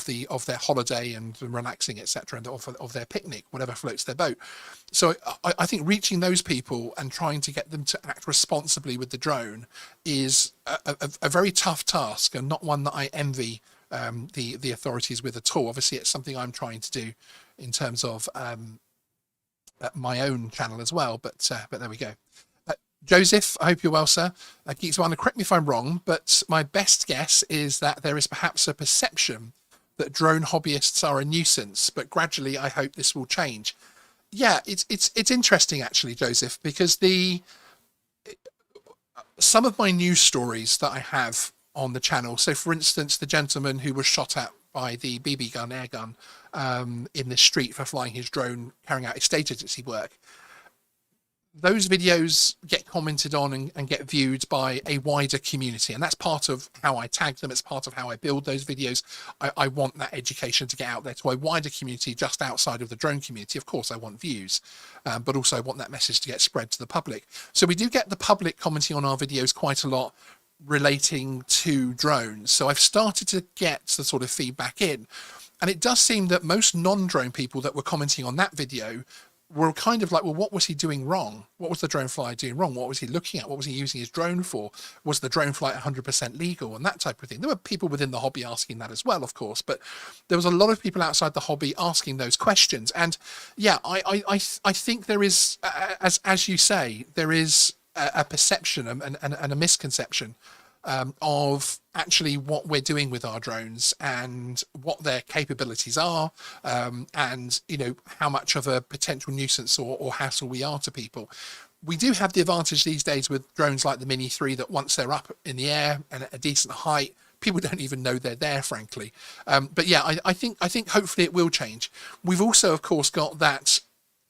their holiday and relaxing, etc., and of their picnic, whatever floats their boat. So I think reaching those people and trying to get them to act responsibly with the drone is a very tough task, and not one that I envy the authorities with at all. Obviously, it's something I'm trying to do in terms of my own channel as well. But there we go. Joseph, I hope you're well, sir. Geeksvana, correct me if I'm wrong, but my best guess is that there is perhaps a perception that drone hobbyists are a nuisance, but gradually I hope this will change. Yeah, it's interesting actually, Joseph, because some of my news stories that I have on the channel, so for instance, the gentleman who was shot at by the BB gun, air gun, in the street for flying his drone, carrying out estate agency work, those videos get commented on and get viewed by a wider community, and that's part of how I tag them. It's part of how I build those videos. I want that education to get out there to a wider community just outside of the drone community. Of course, I want views, but also I want that message to get spread to the public. So we do get the public commenting on our videos quite a lot relating to drones. So I've started to get the sort of feedback in, and it does seem that most non-drone people that were commenting on that video were kind of like, well, what was he doing wrong? What was the drone flyer doing wrong? What was he looking at? What was he using his drone for? Was the drone flight 100% legal? And that type of thing. There were people within the hobby asking that as well, of course, but there was a lot of people outside the hobby asking those questions. And yeah, I think there is, as you say, there is a perception and a misconception of actually what we're doing with our drones and what their capabilities are, and you know, how much of a potential nuisance or hassle we are to people. We do have the advantage these days with drones like the Mini 3 that once they're up in the air and at a decent height, people don't even know they're there, frankly. But yeah, I think hopefully it will change. We've also, of course, got that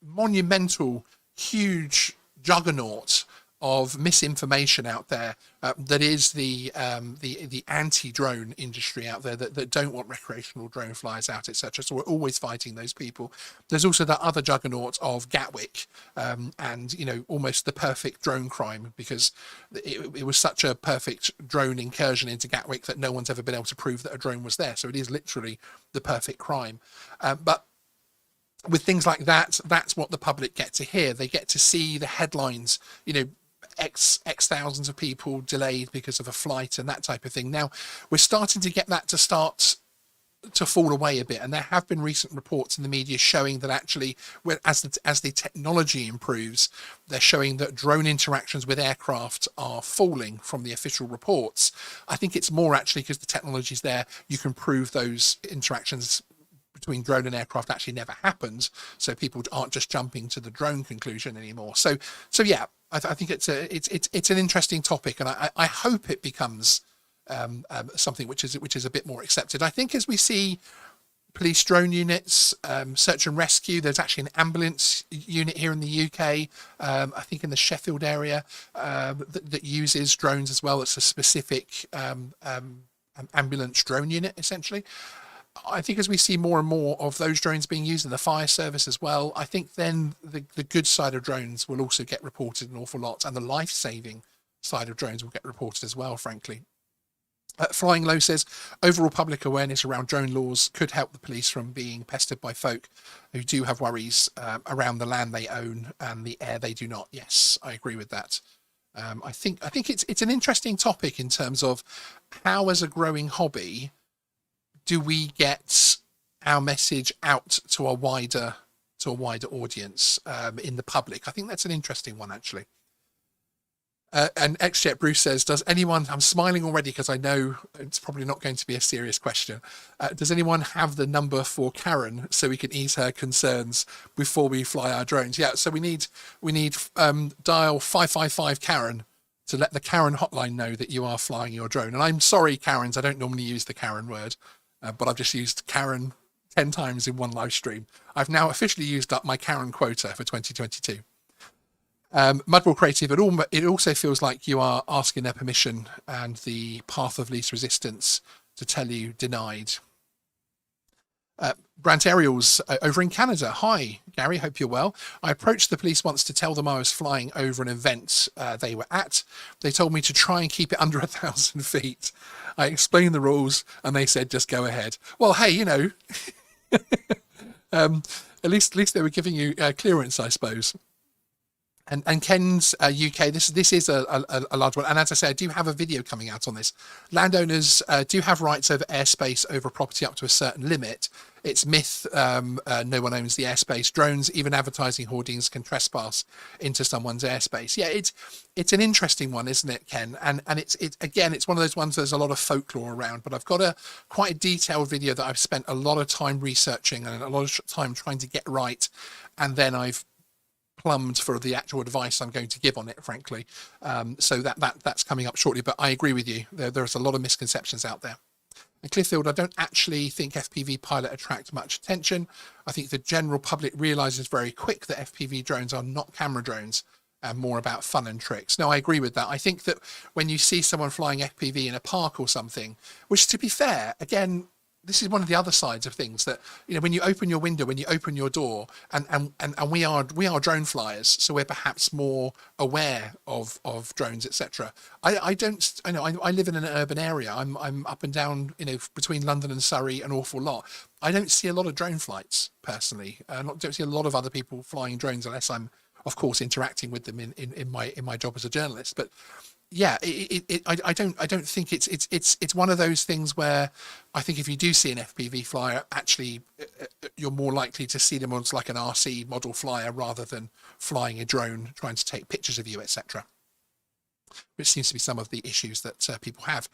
monumental, huge juggernaut of misinformation out there that is the anti-drone industry out there that don't want recreational drone flyers out, etc. So we're always fighting those people. There's also that other juggernaut of Gatwick, and you know, almost the perfect drone crime, because it was such a perfect drone incursion into Gatwick that no one's ever been able to prove that a drone was there. So it is literally the perfect crime. But with things like that, that's what the public get to hear. They get to see the headlines, you know, X thousands of people delayed because of a flight and that type of thing. Now we're starting to get that to start to fall away a bit, and there have been recent reports in the media showing that actually, as the technology improves, they're showing that drone interactions with aircraft are falling from the official reports. I think it's more actually because the technology's there, you can prove those interactions between drone and aircraft actually never happened, so people aren't just jumping to the drone conclusion anymore. So yeah, I think it's an interesting topic, and I hope it becomes something which is a bit more accepted. I think as we see police drone units, search and rescue, there's actually an ambulance unit here in the UK, I think in the Sheffield area, that uses drones as well. It's a specific ambulance drone unit, essentially. I think as we see more and more of those drones being used in the fire service as well, I think then the good side of drones will also get reported an awful lot, and the life-saving side of drones will get reported as well, frankly. Flying Low says, overall public awareness around drone laws could help the police from being pestered by folk who do have worries around the land they own and the air they do not. Yes, I agree with that. I think it's an interesting topic in terms of how, as a growing hobby, do we get our message out to a wider audience in the public? I think that's an interesting one, actually. And XJet Bruce says, does anyone, I'm smiling already because I know it's probably not going to be a serious question. Does anyone have the number for Karen so we can ease her concerns before we fly our drones? Yeah, so we need dial 555 Karen to let the Karen hotline know that you are flying your drone. And I'm sorry, Karens, I don't normally use the Karen word, but I've just used Karen 10 times in one live stream. I've now officially used up my Karen quota for 2022. Mudball Creative, it also feels like you are asking their permission and the path of least resistance to tell you denied. Brant Aerials over in Canada. Hi, Gary, hope you're well. I approached the police once to tell them I was flying over an event they were at. They told me to try and keep it under 1,000 feet. I explained the rules and they said, just go ahead. Well, hey, you know, at least they were giving you clearance, I suppose. And Ken's UK, this is a large one. And as I say, I do have a video coming out on this. Landowners do have rights over airspace over property up to a certain limit. It's myth, no one owns the airspace. Drones, even advertising hoardings, can trespass into someone's airspace. Yeah, it's an interesting one, isn't it, Ken? And it's again, it's one of those ones there's a lot of folklore around, but I've got quite a detailed video that I've spent a lot of time researching and a lot of time trying to get right. And then I've plumbed for the actual advice I'm going to give on it, frankly. So that's coming up shortly, but I agree with you. There's a lot of misconceptions out there. And Cliffield, I don't actually think FPV pilot attract much attention. I think the general public realizes very quick that FPV drones are not camera drones and more about fun and tricks. No, I agree with that. I think that when you see someone flying FPV in a park or something, which to be fair, again, this is one of the other sides of things that, you know, when you open your window, when you open your door, and we are drone flyers, so we're perhaps more aware of drones, etc. I live in an urban area. I'm up and down, you know, between London and Surrey an awful lot. I don't see a lot of drone flights personally. I don't see a lot of other people flying drones unless I'm, of course, interacting with them in my job as a journalist. But yeah, I don't think it's one of those things where I think if you do see an FPV flyer, actually you're more likely to see them as like an RC model flyer rather than flying a drone trying to take pictures of you, etc. Which seems to be some of the issues that people have.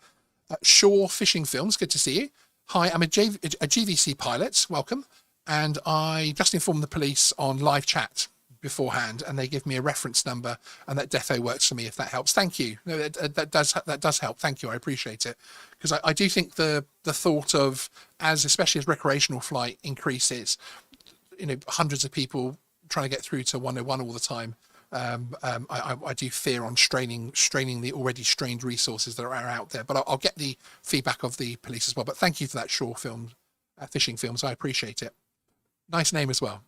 Shore Fishing Films, good to see you. Hi, I'm a GVC pilot, welcome, and I just informed the police on live chat beforehand, and they give me a reference number, and that defo works for me, if that helps. Thank you. No, that does help. Thank you. I appreciate it, because I do think the thought of, especially as recreational flight increases, you know, hundreds of people trying to get through to 101 all the time. I do fear on straining the already strained resources that are out there. But I'll get the feedback of the police as well. But thank you for that Shore Fishing Films. I appreciate it. Nice name as well.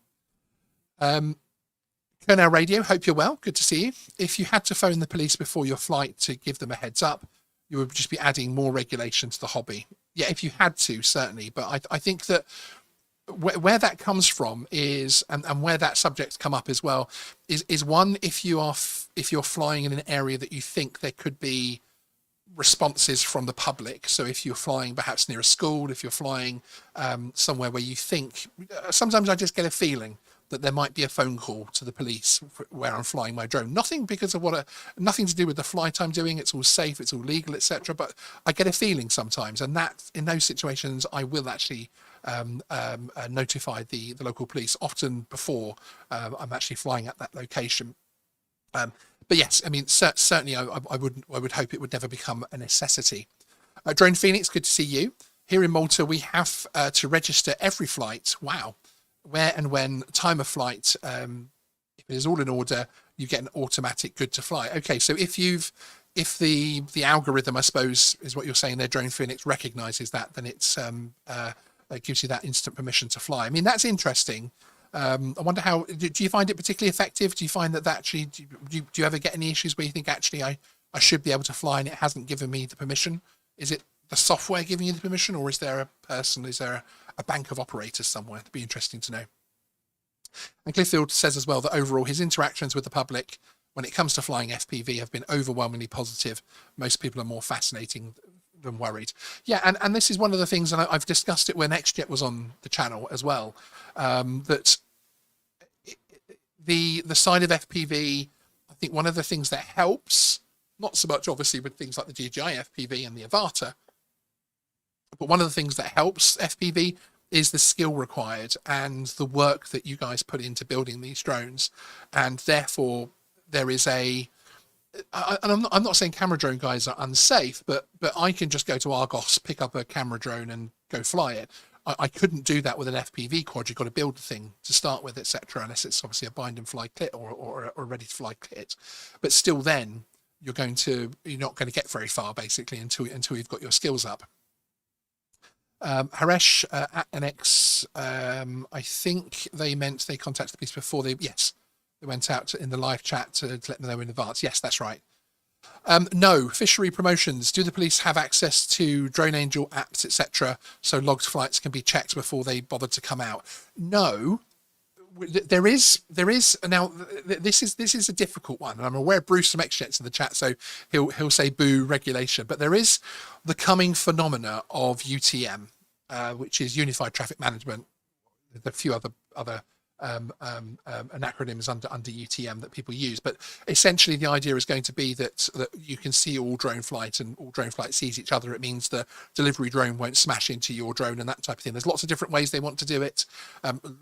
Colonel Radio, hope you're well. Good to see you. If you had to phone the police before your flight to give them a heads up, you would just be adding more regulation to the hobby. Yeah, if you had to, certainly. But I think that where that comes from is, and where that subject's come up as well, is one, if you're flying in an area that you think there could be responses from the public. So if you're flying perhaps near a school, if you're flying somewhere where you think, sometimes I just get a feeling that there might be a phone call to the police where I'm flying my drone. Nothing because of nothing to do with the flight I'm doing. It's all safe, it's all legal, etc. But I get a feeling sometimes, and that in those situations I will actually notify the local police, often before I'm actually flying at that location. But yes, I mean, certainly I would hope it would never become a necessity. Drone Phoenix, good to see you. Here in Malta, we have to register every flight. Wow. Where and when, time of flight, if it is all in order, you get an automatic good to fly. Okay, so if the algorithm, I suppose, is what you're saying there, Drone Phoenix recognizes that, then it gives you that instant permission to fly. I mean, that's interesting. I wonder how, do you find it particularly effective? Do you find that actually, do you ever get any issues where you think, actually, I should be able to fly and it hasn't given me the permission? Is it the software giving you the permission, or is there a bank of operators somewhere? It'd be interesting to know. And Cliffield says as well that overall his interactions with the public when it comes to flying FPV have been overwhelmingly positive. Most people are more fascinating than worried. Yeah, and this is one of the things, and I've discussed it when XJet was on the channel as well, that the side of FPV, I think one of the things that helps Not so much, obviously, with things like the DJI FPV and the Avata. But one of the things that helps FPV is the skill required and the work that you guys put into building these drones. And therefore, there is and I'm not saying camera drone guys are unsafe, but I can just go to Argos, pick up a camera drone and go fly it. I couldn't do that with an FPV quad. You've got to build the thing to start with, etc. Unless it's obviously a bind and fly kit or a ready to fly kit. But still, then you're not going to get very far basically until you've got your skills up. Haresh at NX, I think they meant they contacted the police before they went out in the live chat to let them know in advance. Yes, that's right. No, fishery promotions. Do the police have access to Drone Angel apps, etc., so logged flights can be checked before they bothered to come out? No, there is now. This is a difficult one, and I'm aware Bruce from XJet's in the chat, so he'll say boo regulation. But there is the coming phenomena of UTM, which is Unified Traffic Management. There's a few other acronyms under UTM that people use, but essentially the idea is going to be that you can see all drone flight and all drone flight sees each other. It means the delivery drone won't smash into your drone and that type of thing. There's lots of different ways they want to do it,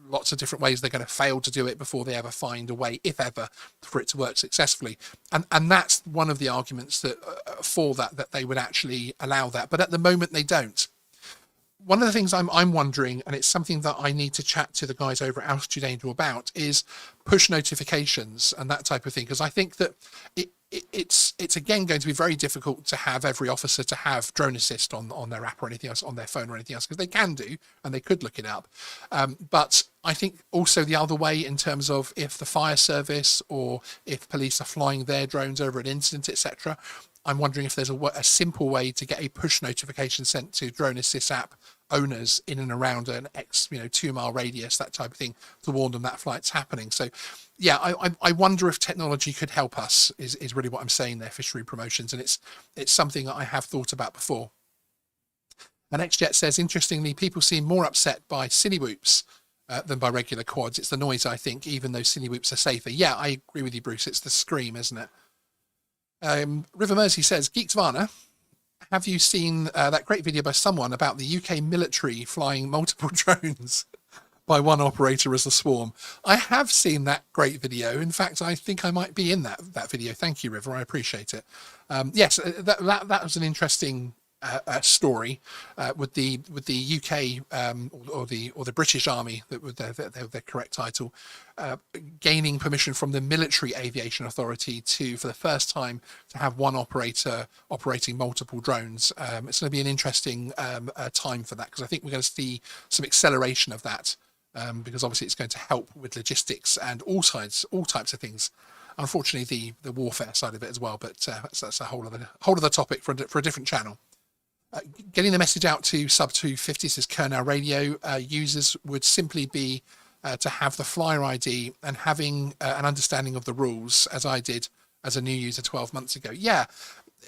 lots of different ways they're going to fail to do it before they ever find a way, if ever, for it to work successfully. And that's one of the arguments that for that they would actually allow that, but at the moment they don't. One of the things I'm wondering, and it's something that I need to chat to the guys over at Altitude Angel about, is push notifications and that type of thing, because I think that it's again going to be very difficult to have every officer to have drone assist on their app or anything else, on their phone or anything else, because they can do and they could look it up. But I think also the other way, in terms of if the fire service or if police are flying their drones over an incident, etc., I'm wondering if there's a simple way to get a push notification sent to Drone Assist app owners in and around an 2-mile radius, that type of thing, to warn them that flight's happening. So, yeah, I wonder if technology could help us. Is really what I'm saying there. Fishery promotions, and it's something that I have thought about before. And XJet says, interestingly, people seem more upset by silly whoops than by regular quads. It's the noise, I think, even though silly whoops are safer. Yeah, I agree with you, Bruce. It's the scream, isn't it? River Mersey says, Geeksvana, have you seen that great video by someone about the UK military flying multiple drones by one operator as a swarm? I have seen that great video. In fact, I think I might be in that video. Thank you, River. I appreciate it. Yes, that was an interesting story with the UK or the British Army, that was their correct title, gaining permission from the Military Aviation Authority for the first time to have one operator operating multiple drones. It's going to be an interesting time for that, because I think we're going to see some acceleration of that, because obviously it's going to help with logistics and all types of things. Unfortunately, the warfare side of it as well, but that's a whole other topic for a different channel. Getting the message out to sub 250, says Kernow Radio, users would simply be to have the flyer ID and having an understanding of the rules, as I did as a new user 12 months ago. Yeah,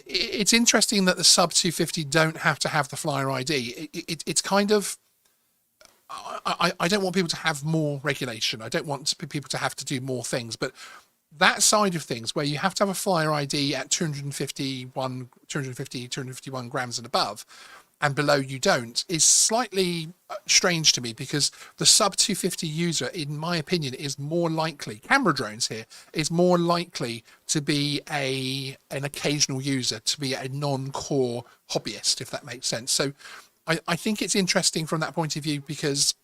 it's interesting that the sub 250 don't have to have the flyer ID. It's kind of, I don't want people to have more regulation. I don't want people to have to do more things, but that side of things, where you have to have a flyer ID at 251 grams and above, and below you don't, is slightly strange to me, because the sub 250 user, in my opinion, is more likely, camera drones here, is more likely to be an occasional user, to be a non-core hobbyist, if that makes sense. So I think it's interesting from that point of view, because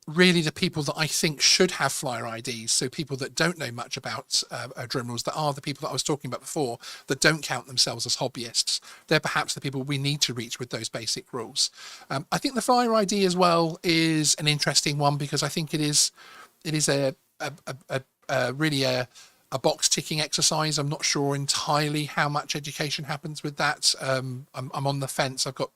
really the people that I think should have flyer IDs, so people that don't know much about drone rules, that are the people that I was talking about before, that don't count themselves as hobbyists, they're perhaps the people we need to reach with those basic rules. I think the flyer ID as well is an interesting one, because I think it is really a box ticking exercise. I'm not sure entirely how much education happens with that. I'm on the fence. I've got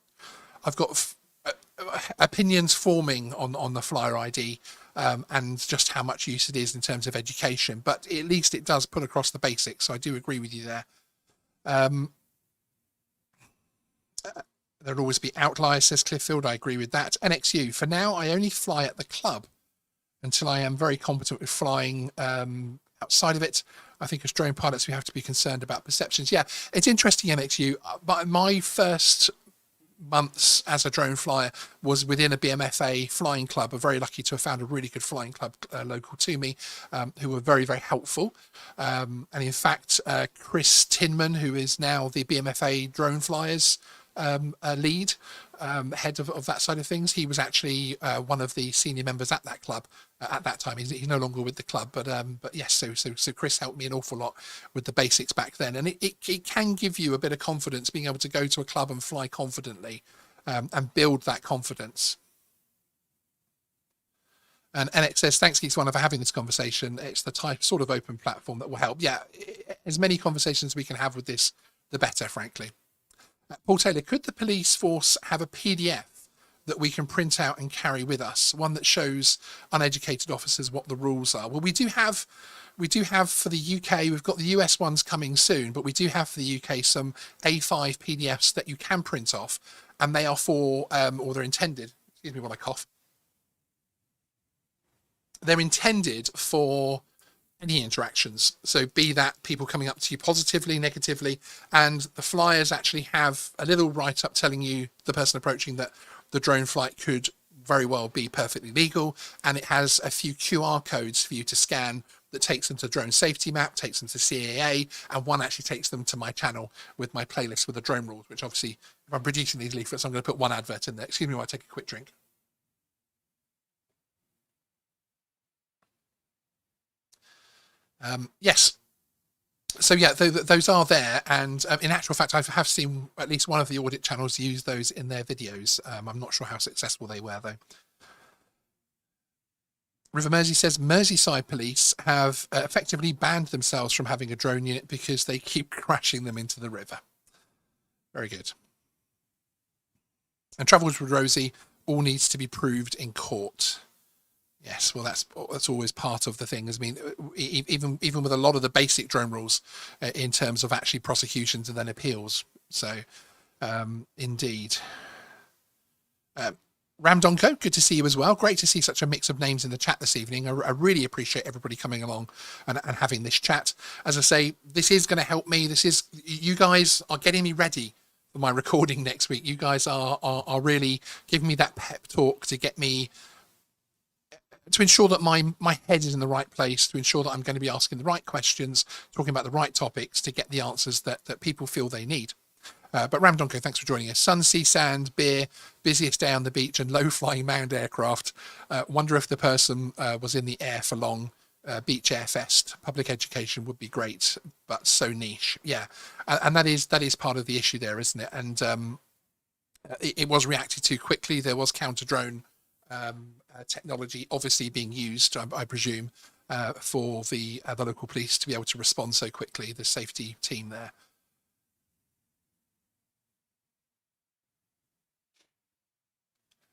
opinions forming on the flyer ID and just how much use it is in terms of education, but at least it does put across the basics. So I do agree with you there. There'll always be outliers, says Clifffield. I agree with that. NXU, for now I only fly at the club until I am very competent with flying outside of it, I think as drone pilots, we have to be concerned about perceptions. Yeah, it's interesting, MXU. But my first months as a drone flyer was within a BMFA flying club. I'm very lucky to have found a really good flying club local to me, who were very, very helpful. And in fact, Chris Tinman, who is now the BMFA drone flyers lead, head of that side of things, he was actually one of the senior members at that club at that time. He's no longer with the club, but yes, so Chris helped me an awful lot with the basics back then, and it can give you a bit of confidence being able to go to a club and fly confidently, and build that confidence. And NX says, thanks Geeksvana for having this conversation. It's the type sort of open platform that will help. Yeah, as many conversations we can have with this, the better, frankly. Paul Taylor, could the police force have a PDF that we can print out and carry with us, one that shows uneducated officers what the rules are? Well, we do have for the UK, we've got the US ones coming soon, but we do have for the UK some A5 PDFs that you can print off, and they are for, or they're intended, excuse me while I cough, they're intended for any interactions. So be that people coming up to you positively, negatively, and the flyers actually have a little write-up telling you, the person approaching, that the drone flight could very well be perfectly legal, and it has a few QR codes for you to scan that takes them to drone safety map, takes them to CAA, and one actually takes them to my channel with my playlist with the drone rules, which obviously, if I'm producing these leaflets, I'm going to put one advert in there. Excuse me while I take a quick drink. Yes, so yeah, those are there, and in actual fact I have seen at least one of the audit channels use those in their videos. I'm not sure how successful they were though. River Mersey says Merseyside police have effectively banned themselves from having a drone unit because they keep crashing them into the river. Very good. And Travels with Rosie, all needs to be proved in court. Yes, well, that's always part of the thing. I mean, even with a lot of the basic drone rules in terms of actually prosecutions and then appeals. So, indeed. Ramdonko, good to see you as well. Great to see such a mix of names in the chat this evening. I really appreciate everybody coming along and having this chat. As I say, this is going to help me. You guys are getting me ready for my recording next week. You guys are really giving me that pep talk to get me, to ensure that my head is in the right place, to ensure that I'm going to be asking the right questions, talking about the right topics to get the answers that people feel they need. But Ramdonko, thanks for joining us. Sun, sea, sand, beer, busiest day on the beach, and low-flying manned aircraft. Wonder if the person was in the air for long. Beach Air Fest. Public education would be great, but so niche. Yeah, and that is part of the issue there, isn't it? And it was reacted to quickly. There was counter-drone technology obviously being used, I presume, for the local police to be able to respond so quickly, the safety team there.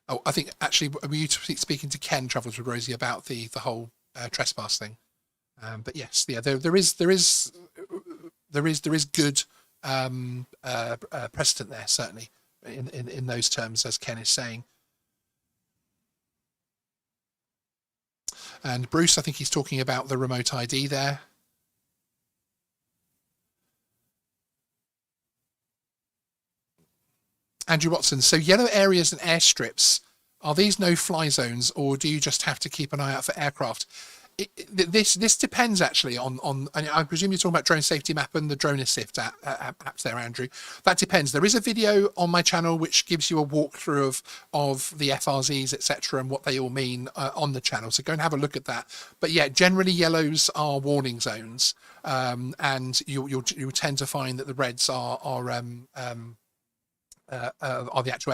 Oh, I think actually, were you speaking to Ken Travels with Rosie about the whole trespass thing? But yes, yeah, there is good precedent there, certainly in those terms, as Ken is saying. And Bruce, I think he's talking about the remote ID there. Andrew Watson, so yellow areas and airstrips, are these no-fly zones, or do you just have to keep an eye out for aircraft? This depends actually on I presume you're talking about Drone Safety Map and the Drone Assist apps there, Andrew. That depends. There is a video on my channel which gives you a walkthrough of the FRZs, etc., and what they all mean on the channel. So go and have a look at that. But yeah, generally yellows are warning zones, and you'll tend to find that the reds are the actual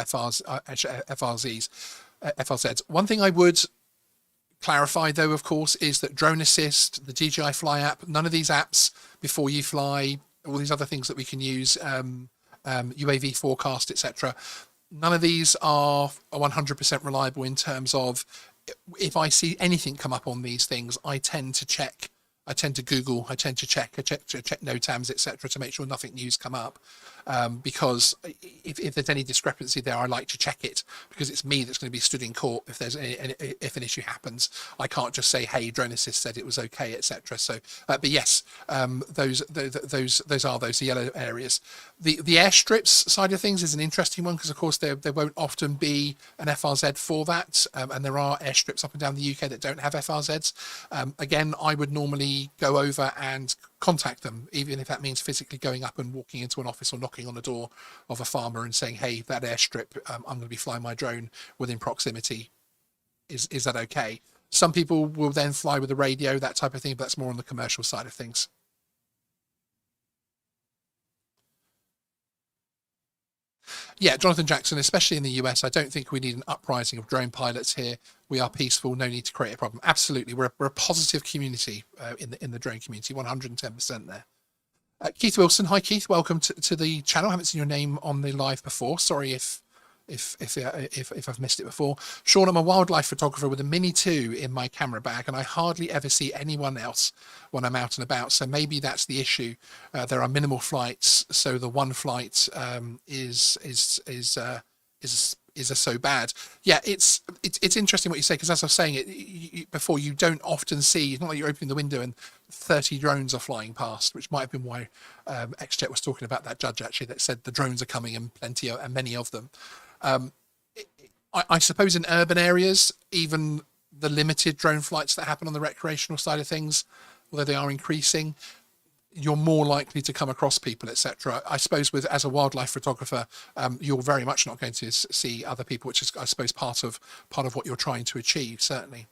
FRZs. One thing I would clarify, though, of course, is that Drone Assist, the DJI Fly app, none of these apps, Before You Fly, all these other things that we can use, UAV forecast, etc., none of these are 100% reliable in terms of, if I see anything come up on these things, I tend to check. I tend to Google, I tend to check NOTAMs, etc., to make sure nothing new's come up. because if there's any discrepancy there, I like to check it, because it's me that's going to be stood in court if there's if an issue happens. I can't just say, hey, Drone Assist said it was okay, etc. So but yes, those are those yellow areas. The airstrips side of things is an interesting one, because of course there won't often be an FRZ for that, and there are airstrips up and down the UK that don't have FRZs. Again, I would normally go over and contact them, even if that means physically going up and walking into an office or knocking on the door of a farmer and saying, hey, that airstrip, I'm going to be flying my drone within proximity. Is that okay? Some people will then fly with a radio, that type of thing, but that's more on the commercial side of things. Yeah, Jonathan Jackson, especially in the US, I don't think we need an uprising of drone pilots here. We are peaceful, no need to create a problem. Absolutely, we're a positive community in the drone community, 110% there. Keith Wilson, hi Keith, welcome to the channel. I haven't seen your name on the live before. Sorry if I've missed it before. Sean, I'm a wildlife photographer with a Mini 2 in my camera bag, and I hardly ever see anyone else when I'm out and about. So maybe that's the issue. There are minimal flights, so the one flight is so bad. Yeah, it's interesting what you say, because as I was saying it before, you don't often see. It's not like you're opening the window and 30 drones are flying past, which might have been why XJet was talking about that judge actually that said the drones are coming, and many of them. I suppose in urban areas, even the limited drone flights that happen on the recreational side of things, although they are increasing, you're more likely to come across people, etc. I suppose as a wildlife photographer, you're very much not going to see other people, which is, I suppose, part of what you're trying to achieve, certainly.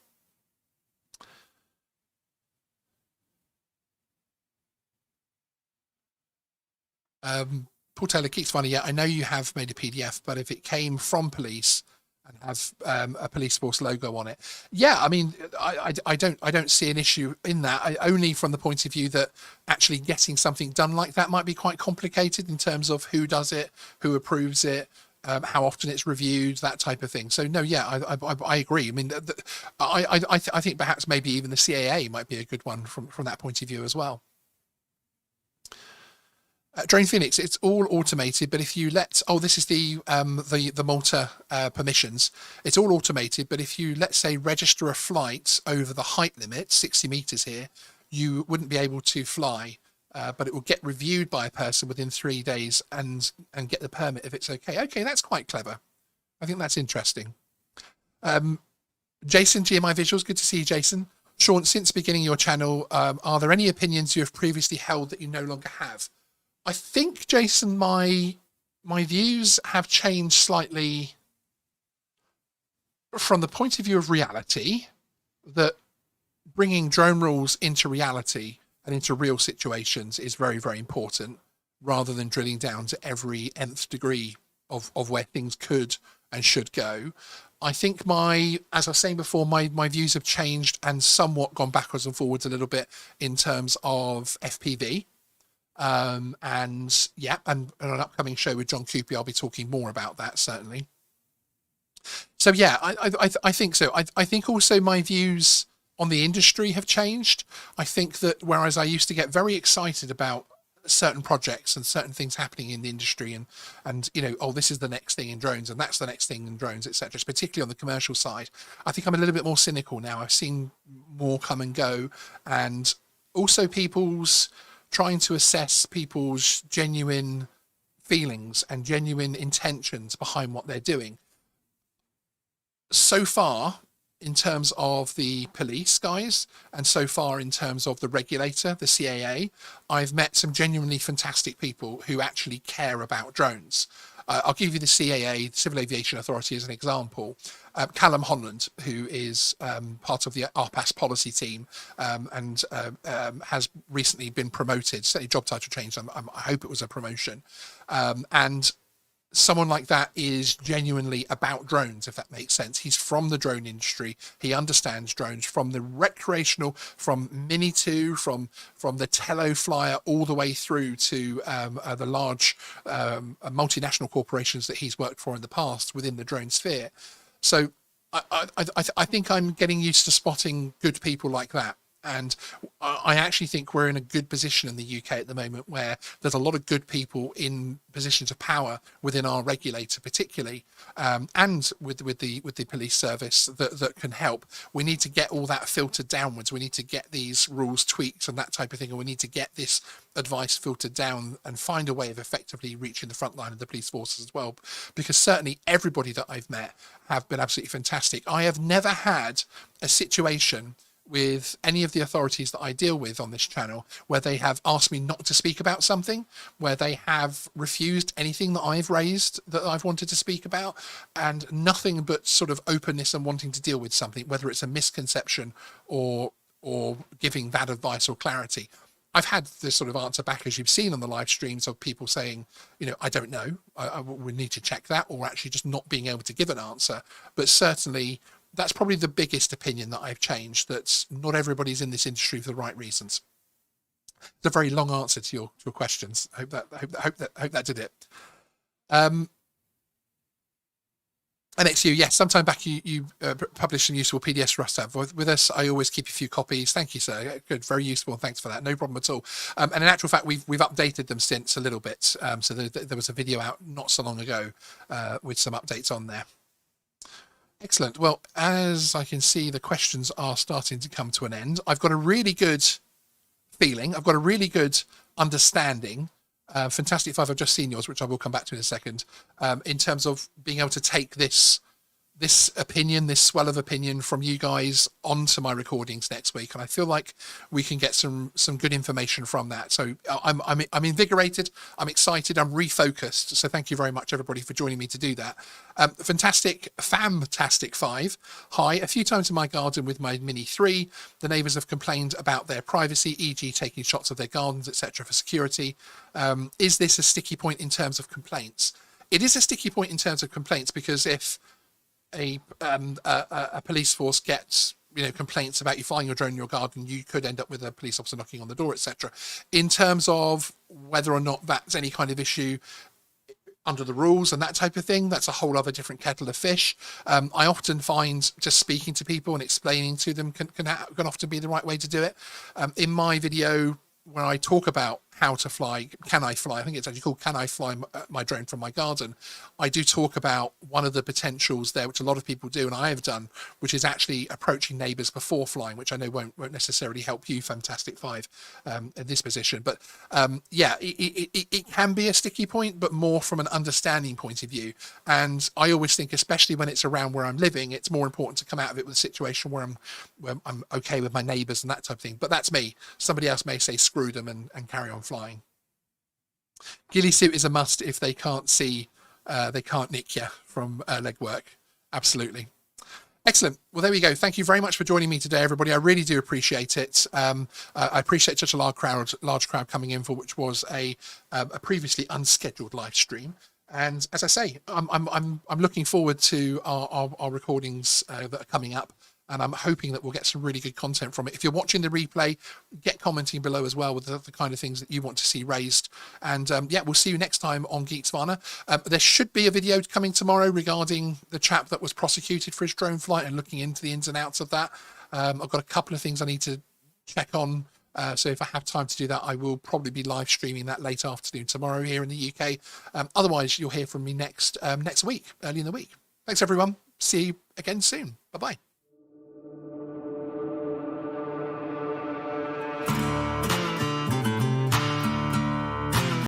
Paul Taylor, Geeksvana, yeah, I know you have made a PDF, but if it came from police and have a police force logo on it, yeah, I mean, I don't see an issue in that. Only from the point of view that actually getting something done like that might be quite complicated in terms of who does it, who approves it, how often it's reviewed, that type of thing. So no, yeah, I agree. I mean, I think perhaps maybe even the CAA might be a good one from that point of view as well. Drone Phoenix, it's all automated, but if you let, this is the Malta permissions. It's all automated, but if you, let's say, register a flight over the height limit, 60 meters here, you wouldn't be able to fly, but it will get reviewed by a person within 3 days and get the permit if it's okay. Okay, that's quite clever. I think that's interesting. Jason, GMI Visuals, good to see you, Jason. Sean, since beginning your channel, are there any opinions you have previously held that you no longer have? I think, Jason, my views have changed slightly from the point of view of reality, that bringing drone rules into reality and into real situations is very, very important, rather than drilling down to every nth degree of where things could and should go. I think as I was saying before, my views have changed and somewhat gone backwards and forwards a little bit in terms of FPV. And yeah, and on an upcoming show with John Coopy, I'll be talking more about that, certainly. So yeah, I think so. I think also my views on the industry have changed. I think that whereas I used to get very excited about certain projects and certain things happening in the industry, and you know, this is the next thing in drones and that's the next thing in drones, etc., particularly on the commercial side, I think I'm a little bit more cynical now. I've seen more come and go, and also trying to assess people's genuine feelings and genuine intentions behind what they're doing. So far, in terms of the police guys, and so far in terms of the regulator, the CAA, I've met some genuinely fantastic people who actually care about drones. I'll give you the CAA, Civil Aviation Authority, as an example. Callum Holland, who is part of the RPAS policy team, and has recently been promoted, say job title changed, I hope it was a promotion. And someone like that is genuinely about drones, if that makes sense. He's from the drone industry. He understands drones from the recreational, from Mini 2, from the Tello Flyer, all the way through to the large multinational corporations that he's worked for in the past within the drone sphere. So I think I'm getting used to spotting good people like that. And I actually think we're in a good position in the UK at the moment, where there's a lot of good people in positions of power within our regulator, particularly, and with the police service that can help. We need to get all that filtered downwards. We need to get these rules tweaked and that type of thing, and we need to get this advice filtered down and find a way of effectively reaching the front line of the police forces as well. Because certainly everybody that I've met have been absolutely fantastic. I have never had a situation with any of the authorities that I deal with on this channel where they have asked me not to speak about something, where they have refused anything that I've raised that I've wanted to speak about, and nothing but sort of openness and wanting to deal with something, whether it's a misconception or giving that advice or clarity. I've had this sort of answer back, as you've seen on the live streams, of people saying, you know, I don't know, we need to check that, or actually just not being able to give an answer. But certainly that's probably the biggest opinion that I've changed, that not everybody's in this industry for the right reasons. It's a very long answer to your questions. I hope that did it. NXU, yes, sometime back you published some useful PDFs for us to have with us. I always keep a few copies. Thank you, sir. Good, very useful. Thanks for that. No problem at all. And in actual fact, we've updated them since a little bit. So there was a video out not so long ago with some updates on there. Excellent. Well, as I can see, the questions are starting to come to an end. I've got a really good feeling. I've got a really good understanding. Fantastic Five, I've just seen yours, which I will come back to in a second, in terms of being able to take this opinion, this swell of opinion from you guys onto my recordings next week, and I feel like we can get some good information from that. So I'm invigorated, I'm excited, I'm refocused. So thank you very much, everybody, for joining me to do that. Fantastic Five. Hi, a few times in my garden with my Mini 3, the neighbours have complained about their privacy, e.g. taking shots of their gardens, etc. for security. Is this a sticky point in terms of complaints? It is a sticky point in terms of complaints, because if a police force gets complaints about you flying your drone in your garden, you could end up with a police officer knocking on the door, etc. In terms of whether or not that's any kind of issue under the rules and that type of thing, that's a whole other different kettle of fish. I often find just speaking to people and explaining to them can often be the right way to do it. In my video where I talk about how to fly, can I fly? I think it's actually called Can I Fly My Drone from My Garden? I do talk about one of the potentials there, which a lot of people do, and I have done, which is actually approaching neighbours before flying, which I know won't necessarily help you, Fantastic Five, in this position. But yeah, it can be a sticky point, but more from an understanding point of view. And I always think, especially when it's around where I'm living, it's more important to come out of it with a situation where I'm okay with my neighbours and that type of thing. But that's me. Somebody else may say screw them and carry on flying. Ghillie suit is a must. If they can't see, they can't nick you from legwork. Absolutely. Excellent. Well, there we go. Thank you very much for joining me today, everybody. I really do appreciate it. I appreciate such a large crowd coming in for which was a previously unscheduled live stream. And as I say, I'm looking forward to our recordings that are coming up. And I'm hoping that we'll get some really good content from it. If you're watching the replay, get commenting below as well with the kind of things that you want to see raised. And yeah, we'll see you next time on Geeksvana. There should be a video coming tomorrow regarding the chap that was prosecuted for his drone flight and looking into the ins and outs of that. I've got a couple of things I need to check on. So if I have time to do that, I will probably be live streaming that late afternoon tomorrow here in the UK. Otherwise, you'll hear from me next week, early in the week. Thanks, everyone. See you again soon. Bye-bye.